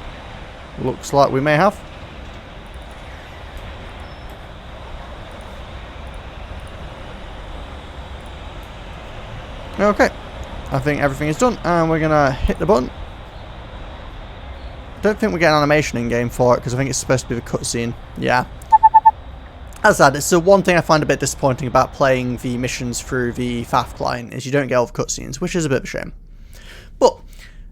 Looks like we may have. Okay, I think everything is done, and we're going to hit the button. Don't think we get an animation in-game for it, because I think it's supposed to be the cutscene. Yeah. As I said, it's the one thing I find a bit disappointing about playing the missions through the FAF client, is you don't get all the cutscenes, which is a bit of a shame. But,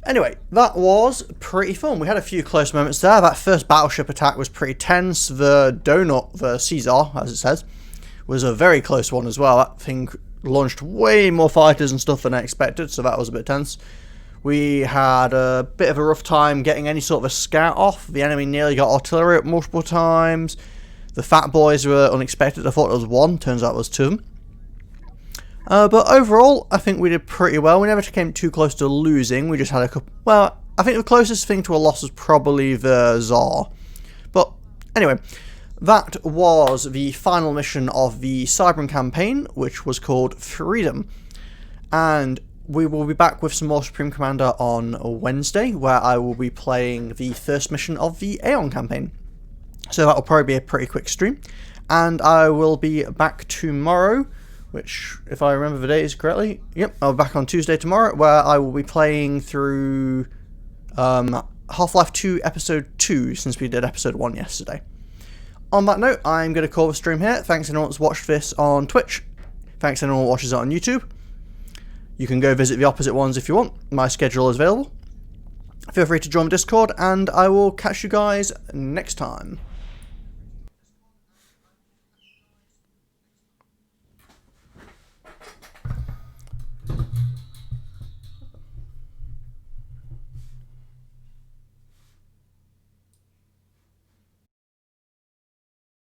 anyway, that was pretty fun. We had a few close moments there. That first battleship attack was pretty tense. The Donut, the Caesar, as it says, was a very close one as well. That thing launched way more fighters and stuff than I expected, so that was a bit tense. We had a bit of a rough time getting any sort of a scout off. The enemy nearly got artillery up multiple times. The fat boys were unexpected. I thought there was one, turns out there was 2 of them. But overall, I think we did pretty well. We never came too close to losing. We just had a couple... Well, I think the closest thing to a loss was probably the Tsar. But anyway, that was the final mission of the Cybran campaign, which was called Freedom. And we will be back with some more Supreme Commander on Wednesday, where I will be playing the first mission of the Aeon campaign. So that will probably be a pretty quick stream. And I will be back tomorrow, which, if I remember the days correctly, yep, I'll be back on Tuesday tomorrow, where I will be playing through Half-Life 2 Episode 2, since we did Episode 1 yesterday. On that note, I'm going to call the stream here. Thanks to anyone that's watched this on Twitch. Thanks to anyone who watches it on YouTube. You can go visit the opposite ones if you want. My schedule is available. Feel free to join the Discord, and I will catch you guys next time.